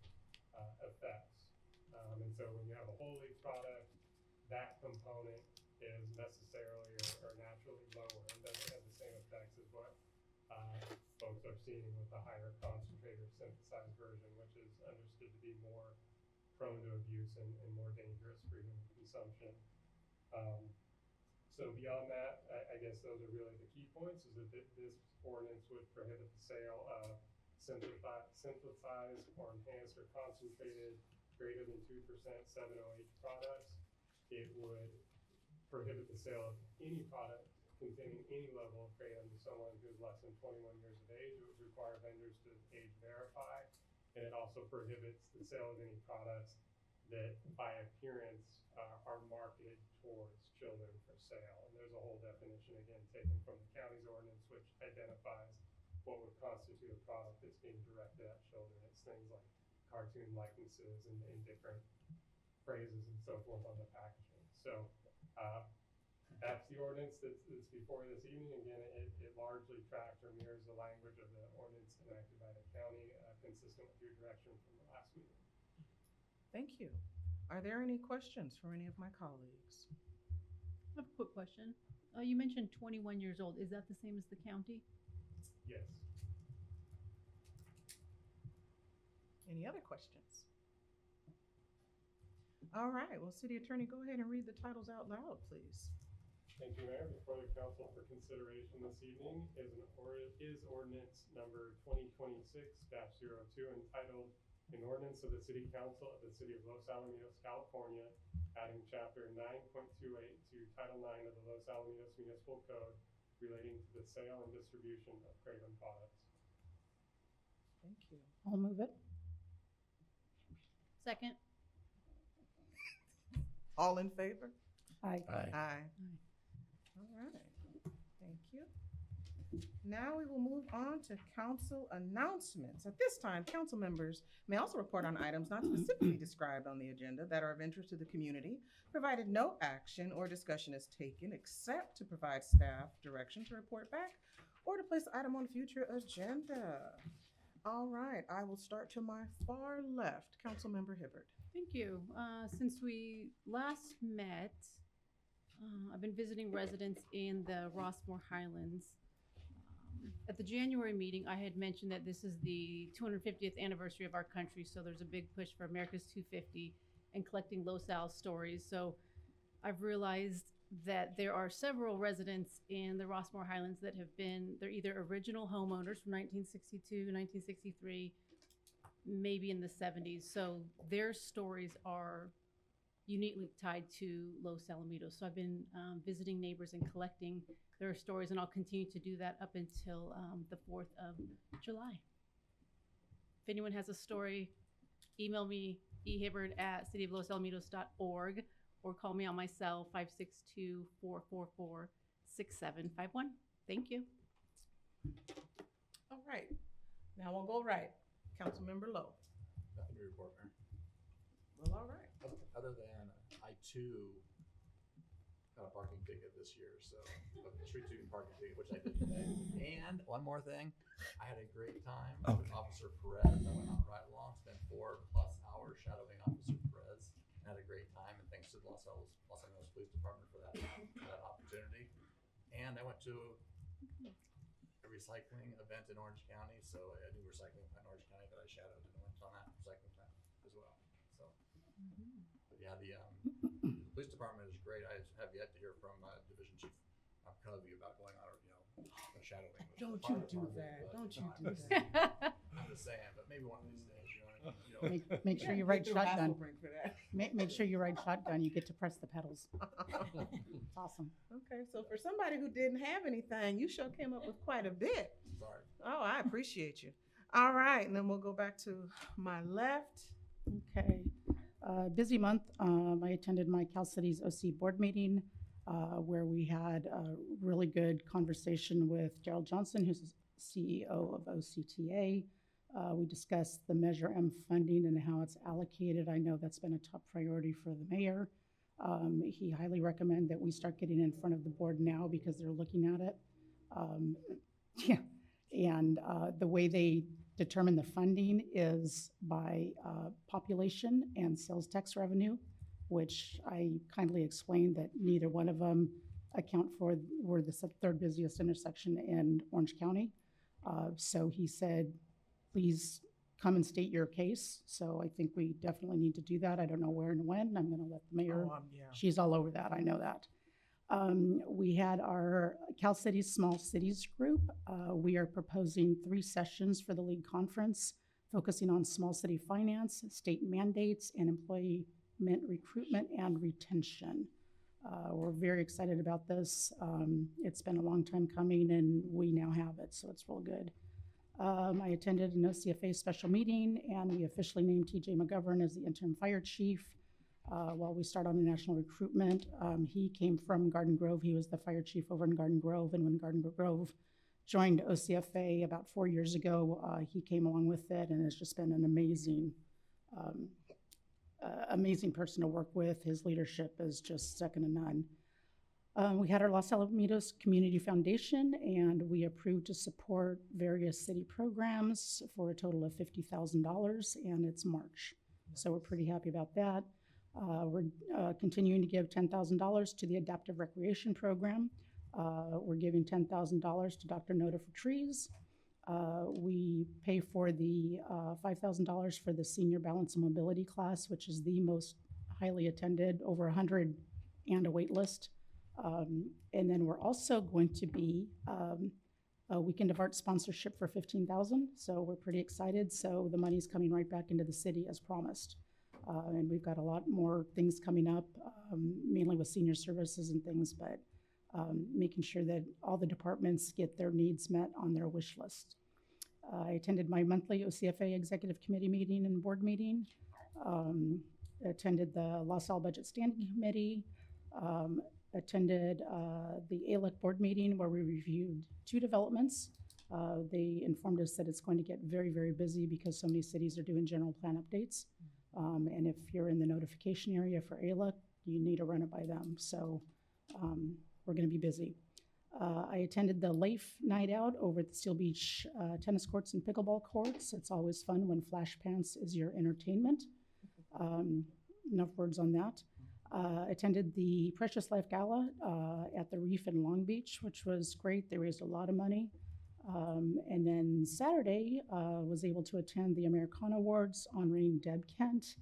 [SPEAKER 4] effects. And so when you have a whole leaf product, that component is necessarily or naturally lower and doesn't have the same effects as what folks are seeing with the higher concentrated synthesized version, which is understood to be more prone to abuse and more dangerous for human consumption. So beyond that, I guess those are really the key points, is that this ordinance would prohibit the sale of synthesized or enhanced or concentrated greater than 2% 7-OH products. It would prohibit the sale of any product containing any level of kratom to someone who's less than 21 years of age. It would require vendors to age verify, and it also prohibits the sale of any products that by appearance are marketed towards children for sale. And there's a whole definition, again, taken from the county's ordinance, which identifies what would constitute a product that's being directed at children. It's things like cartoon likenesses and different phrases and so forth on the packaging. So that's the ordinance that's before you this evening. Again, it largely tracks or mirrors the language of the ordinance enacted by the county, consistent with your direction from the last meeting.
[SPEAKER 1] Thank you. Are there any questions from any of my colleagues?
[SPEAKER 5] I have a quick question. You mentioned 21 years old. Is that the same as the county?
[SPEAKER 4] Yes.
[SPEAKER 1] Any other questions? All right, well, City Attorney, go ahead and read the titles out loud, please.
[SPEAKER 4] Thank you, Mayor. Before the council for consideration this evening is ordinance number 2026-02 entitled An Ordinance of the City Council of the City of Los Alamitos, California, adding chapter 9.28 to Title 9 of the Los Alamitos Municipal Code relating to the sale and distribution of kratom products.
[SPEAKER 1] Thank you.
[SPEAKER 15] I'll move it.
[SPEAKER 5] Second.
[SPEAKER 1] All in favor?
[SPEAKER 15] Aye.
[SPEAKER 1] Aye. All right, thank you. Now we will move on to council announcements. At this time, council members may also report on items not specifically described on the agenda that are of interest to the community, provided no action or discussion is taken except to provide staff direction to report back or to place the item on future agenda. All right, I will start to my far left. Councilmember Hibbert.
[SPEAKER 5] Thank you. Since we last met, I've been visiting residents in the Rossmore Highlands. At the January meeting, I had mentioned that this is the 250th anniversary of our country, so there's a big push for America's 250 and collecting LosAl stories. So I've realized that there are several residents in the Rossmore Highlands that have been, they're either original homeowners from 1962, 1963, maybe in the 70s. So their stories are uniquely tied to Los Alamitos. So I've been visiting neighbors and collecting their stories, and I'll continue to do that up until the 4th of July. If anyone has a story, email me, ehibbert@cityoflosalamitos.org, or call me on my cell, 562-444-6751. Thank you.
[SPEAKER 1] All right, now we'll go right. Councilmember Lowe.
[SPEAKER 16] Nothing to report, Mayor.
[SPEAKER 1] Well, all right.
[SPEAKER 16] Other than I too got a parking ticket this year, so a street sweeping parking ticket, which I did today. And one more thing, I had a great time with Officer Perez. I went on right along, spent 4+ hours shadowing Officer Perez, and had a great time. And thanks to the Los Alamitos Police Department for that opportunity. And I went to a recycling event in Orange County, so a new recycling plant in Orange County that I shadowed, and I went on that recycling plant as well. So, but yeah, the police department is great. I have yet to hear from Division Chief Covey about going on, shadowing.
[SPEAKER 1] Don't you do that? Don't you do that?
[SPEAKER 16] I'm just saying, but maybe one of these days, you know what I
[SPEAKER 15] Make sure you ride
[SPEAKER 1] Get through
[SPEAKER 15] shotgun.
[SPEAKER 1] Hasselbrink for that.
[SPEAKER 15] Make sure you ride shotgun. You get to press the pedals. It's awesome.
[SPEAKER 1] Okay, so for somebody who didn't have anything, you sure came up with quite a bit.
[SPEAKER 16] Sorry.
[SPEAKER 1] Oh, I appreciate you. All right, and then we'll go back to my left.
[SPEAKER 15] Okay. Busy month. I attended my Cal Cities OC board meeting where we had a really good conversation with Gerald Johnson, who's the CEO of OCTA. We discussed the Measure M funding and how it's allocated. I know that's been a top priority for the mayor. He highly recommended that we start getting in front of the board now because they're looking at it. And the way they determine the funding is by population and sales tax revenue, which I kindly explained that neither one of them account for. We're the third busiest intersection in Orange County. So he said, please come and state your case. So I think we definitely need to do that. I don't know where and when. I'm going to let the mayor.
[SPEAKER 1] Yeah.
[SPEAKER 15] She's all over that. I know that. We had our Cal Cities Small Cities group. We are proposing 3 sessions for the league conference, focusing on small city finance, state mandates, and employment recruitment and retention. We're very excited about this. It's been a long time coming, and we now have it, so it's real good. I attended an OCFA special meeting, and we officially named TJ McGovern as the interim fire chief. While we start on the national recruitment, he came from Garden Grove. He was the fire chief over in Garden Grove, and when Garden Grove joined OCFA about 4 years ago, he came along with it, and has just been an amazing person to work with. His leadership is just second to none. We had our Los Alamitos Community Foundation, and we approved to support various city programs for a total of $50,000, and it's March. So we're pretty happy about that. We're continuing to give $10,000 to the Adaptive Recreation Program. We're giving $10,000 to Dr. Noda for trees. We pay for the $5,000 for the Senior Balance and Mobility class, which is the most highly attended, over 100 and a wait list. And then we're also going to be a Weekend of Art sponsorship for $15,000. So we're pretty excited. So the money's coming right back into the city as promised. And we've got a lot more things coming up, mainly with senior services and things, but making sure that all the departments get their needs met on their wish list. I attended my monthly OCFA Executive Committee meeting and board meeting, attended the LosAl Budget Standing Committee, attended the ALEC board meeting where we reviewed 2 developments. They informed us that it's going to get very, very busy because so many cities are doing general plan updates. And if you're in the notification area for ALEC, you need to run it by them. So we're going to be busy. I attended the LAIF night out over at the Steel Beach tennis courts and pickleball courts. It's always fun when Flash Pants is your entertainment. Enough words on that. Attended the Precious Life Gala at the Reef in Long Beach, which was great. They raised a lot of money. And then Saturday, was able to attend the Americana Awards honoring Deb Kent.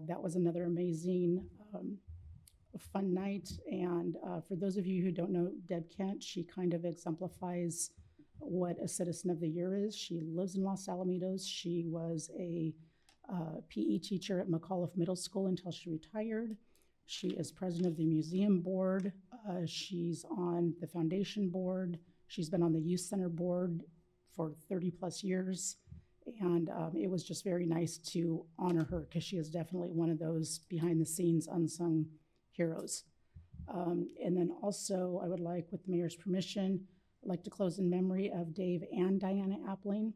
[SPEAKER 15] That was another amazing, fun night. And for those of you who don't know Deb Kent, she kind of exemplifies what a Citizen of the Year is. She lives in Los Alamitos. She was a PE teacher at McAuliffe Middle School until she retired. She is president of the museum board. She's on the foundation board. She's been on the youth center board for 30 plus years. And it was just very nice to honor her because she is definitely one of those behind the scenes unsung heroes. And then also I would like, with the mayor's permission, I'd like to close in memory of Dave and Diana Appling.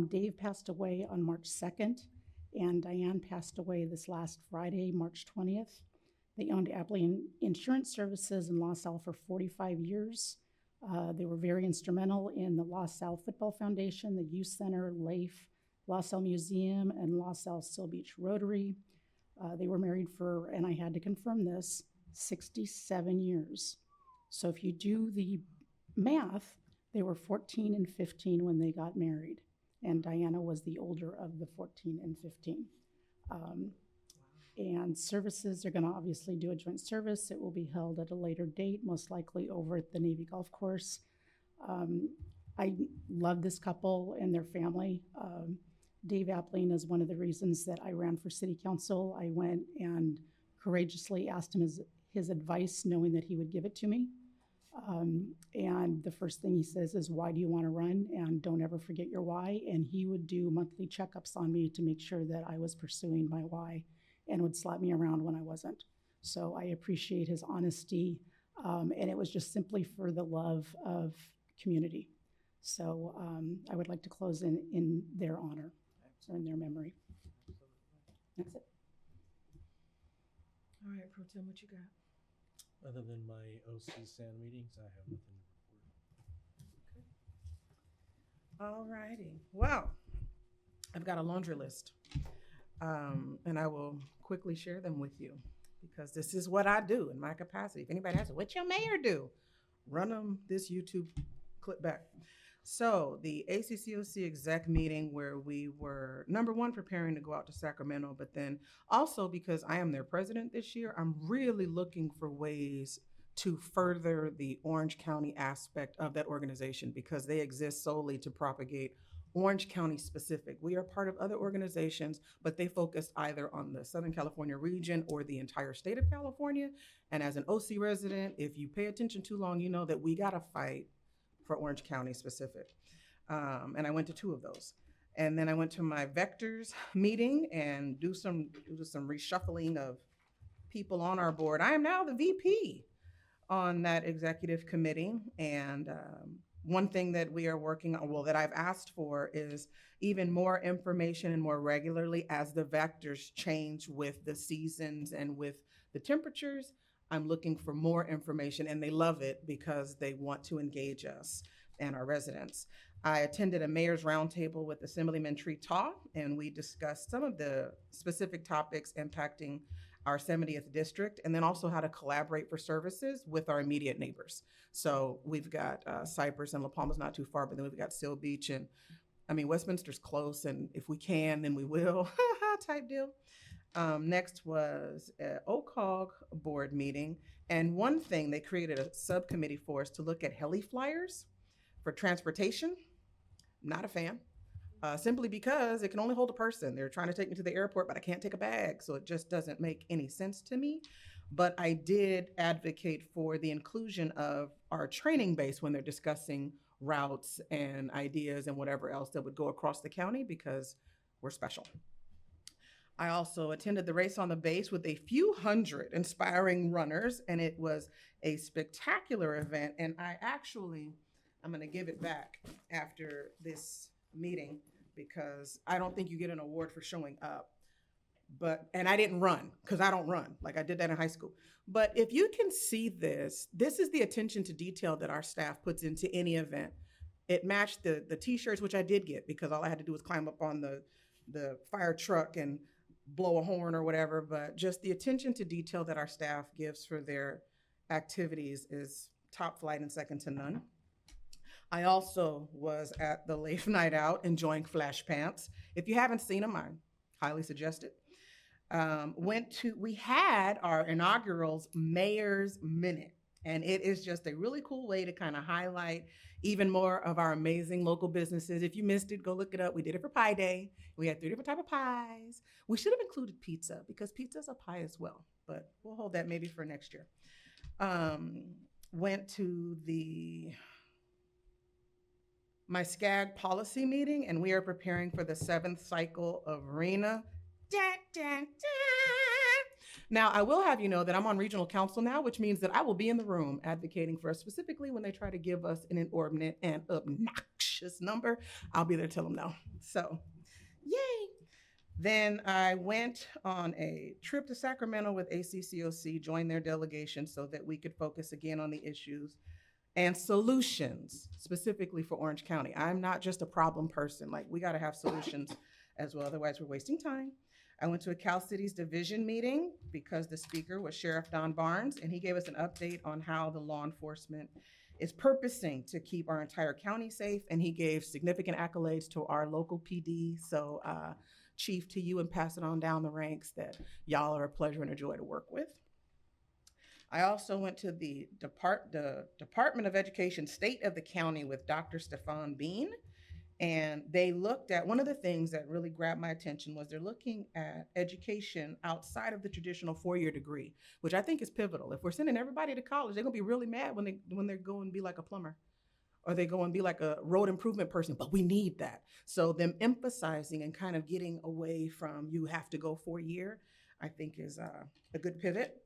[SPEAKER 15] Dave passed away on March 2nd, and Diane passed away this last Friday, March 20th. They owned Appling Insurance Services in LosAl for 45 years. They were very instrumental in the LosAl Football Foundation, the Youth Center, LAIF, LosAl Museum, and LosAl Steel Beach Rotary. They were married for, and I had to confirm this, 67 years. So if you do the math, they were 14 and 15 when they got married. And Diana was the older of the 14 and 15. And services, they're gonna obviously do a joint service. It will be held at a later date, most likely over at the Navy Golf Course. I love this couple and their family. Dave Appling is one of the reasons that I ran for city council. I went and courageously asked him his advice, knowing that he would give it to me. And the first thing he says is, why do you want to run? And don't ever forget your why. And he would do monthly checkups on me to make sure that I was pursuing my why, and would slap me around when I wasn't. So I appreciate his honesty. And it was just simply for the love of community. So I would like to close in their honor, or in their memory. That's it.
[SPEAKER 1] All right, Pro Tem, what you got?
[SPEAKER 17] Other than my OC SAN meetings, I have nothing to report.
[SPEAKER 1] All righty. Well, I've got a laundry list, and I will quickly share them with you because this is what I do in my capacity. If anybody asks, what your mayor do? Run them this YouTube clip back. So the ACCOC exec meeting where we were, number one, preparing to go out to Sacramento, but then also because I am their president this year, I'm really looking for ways to further the Orange County aspect of that organization because they exist solely to propagate Orange County specific. We are part of other organizations, but they focus either on the Southern California region or the entire state of California. And as an OC resident, if you pay attention too long, you know that we gotta fight for Orange County specific. And I went to 2 of those. And then I went to my vectors meeting and do some reshuffling of people on our board. I am now the VP on that executive committee. And one thing that we are working on, well, that I've asked for is even more information and more regularly as the vectors change with the seasons and with the temperatures. I'm looking for more information, and they love it because they want to engage us and our residents. I attended a mayor's roundtable with Assemblyman Tree Taw, and we discussed some of the specific topics impacting our 70th district, and then also how to collaborate for services with our immediate neighbors. So we've got Cypress and La Palma's not too far, but then we've got Seal Beach, and I mean, Westminster's close, and if we can, then we will, type deal. Next was an OCOG board meeting. And one thing, they created a subcommittee for us to look at heli flyers for transportation. Not a fan, simply because it can only hold a person. They're trying to take me to the airport, but I can't take a bag. So it just doesn't make any sense to me. But I did advocate for the inclusion of our training base when they're discussing routes and ideas and whatever else that would go across the county because we're special. I also attended the race on the base with a few hundred inspiring runners, and it was a spectacular event. And I'm gonna give it back after this meeting because I don't think you get an award for showing up. And I didn't run because I don't run, like I did that in high school. But if you can see this is the attention to detail that our staff puts into any event. It matched the t-shirts, which I did get because all I had to do was climb up on the fire truck and blow a horn or whatever, but just the attention to detail that our staff gives for their activities is top flight and second to none. I also was at the Leaf Night Out enjoying Flash Pants. If you haven't seen them, I highly suggest it. We had our inaugural Mayor's Minute, and it is just a really cool way to kind of highlight even more of our amazing local businesses. If you missed it, go look it up. We did it for Pie Day. We had 3 different types of pies. We should have included pizza because pizza's a pie as well, but we'll hold that maybe for next year. Went to my SCAG policy meeting, and we are preparing for the 7th cycle of RENA. Now, I will have you know that I'm on regional council now, which means that I will be in the room advocating for us, specifically when they try to give us an inordinate and obnoxious number. I'll be there to tell them no. So, yay. Then I went on a trip to Sacramento with ACCOC, joined their delegation so that we could focus again on the issues and solutions specifically for Orange County. I'm not just a problem person. Like, we gotta have solutions as well, otherwise we're wasting time. I went to a Cal Cities division meeting because the speaker was Sheriff Don Barnes, and he gave us an update on how the law enforcement is purposing to keep our entire county safe, and he gave significant accolades to our local PD. So Chief, to you, and pass it on down the ranks that y'all are a pleasure and a joy to work with. I also went to the Department of Education State of the County with Dr. Stefan Bean, And they looked at, one of the things that really grabbed my attention was they're looking at education outside of the traditional four-year degree, which I think is pivotal. If we're sending everybody to college, they're gonna be really mad when they go and be like a plumber, or they go and be like a road improvement person, but we need that. So them emphasizing and kind of getting away from you have to go 4-year, I think is a good pivot.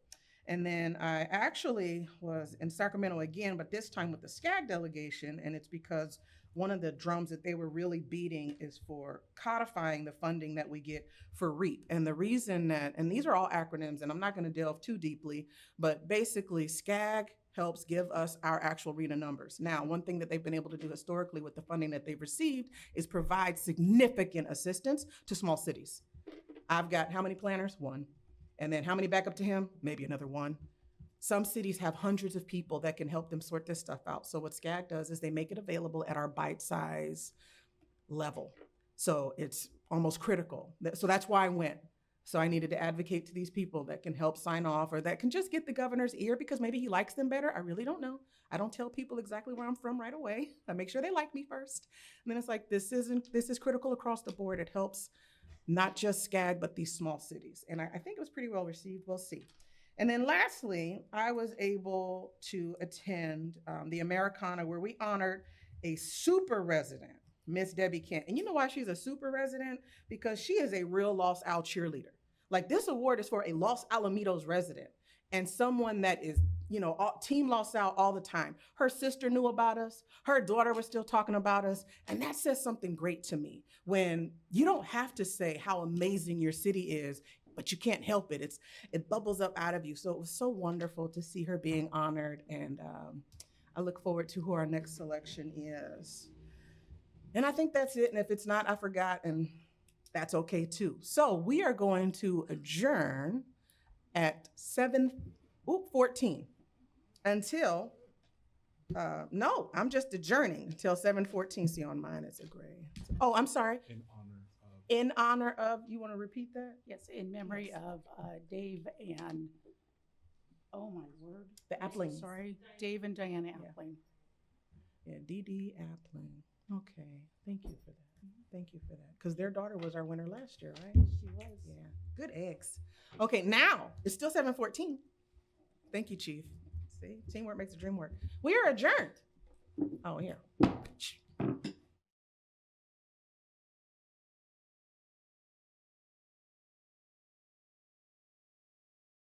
[SPEAKER 1] And then I actually was in Sacramento again, but this time with the SCAG delegation, and it's because one of the drums that they were really beating is for codifying the funding that we get for REAP. And the reason that, and these are all acronyms, and I'm not gonna delve too deeply, but basically SCAG helps give us our actual RENA numbers. Now, one thing that they've been able to do historically with the funding that they've received is provide significant assistance to small cities. I've got how many planners? 1. And then how many back up to him? Maybe another 1. Some cities have hundreds of people that can help them sort this stuff out. So what SCAG does is they make it available at our bite size level. So it's almost critical. So that's why I went. So I needed to advocate to these people that can help sign off, or that can just get the governor's ear because maybe he likes them better. I really don't know. I don't tell people exactly where I'm from right away. I make sure they like me first. And then it's like, this is critical across the board. It helps not just SCAG, but these small cities. And I think it was pretty well received. We'll see. And then lastly, I was able to attend the Americana, where we honored a super resident, Miss Debbie Kent. And you know why she's a super resident? Because she is a real Los Al cheerleader. Like, this award is for a Los Alamitos resident and someone that is, you know, Team Los Al all the time. Her sister knew about us. Her daughter was still talking about us. And that says something great to me, when you don't have to say how amazing your city is, but you can't help it. It bubbles up out of you. So it was so wonderful to see her being honored. And I look forward to who our next selection is. And I think that's it. And if it's not, I forgot, and that's okay too. So we are going to adjourn at 7:14 until, no, I'm just adjourning until 7:14. See, on mine, it's a gray. Oh, I'm sorry. In honor of, you want to repeat that?
[SPEAKER 15] Yes, in memory of Dave and, oh my word.
[SPEAKER 1] The Appling.
[SPEAKER 15] Sorry, Dave and Diana Appling.
[SPEAKER 1] Yeah, D.D. Appling. Okay, thank you for that. Thank you for that. Because their daughter was our winner last year, right?
[SPEAKER 15] She was.
[SPEAKER 1] Yeah, good eggs. Okay, now it's still 7:14. Thank you, Chief. See, teamwork makes the dream work. We are adjourned. Oh, here.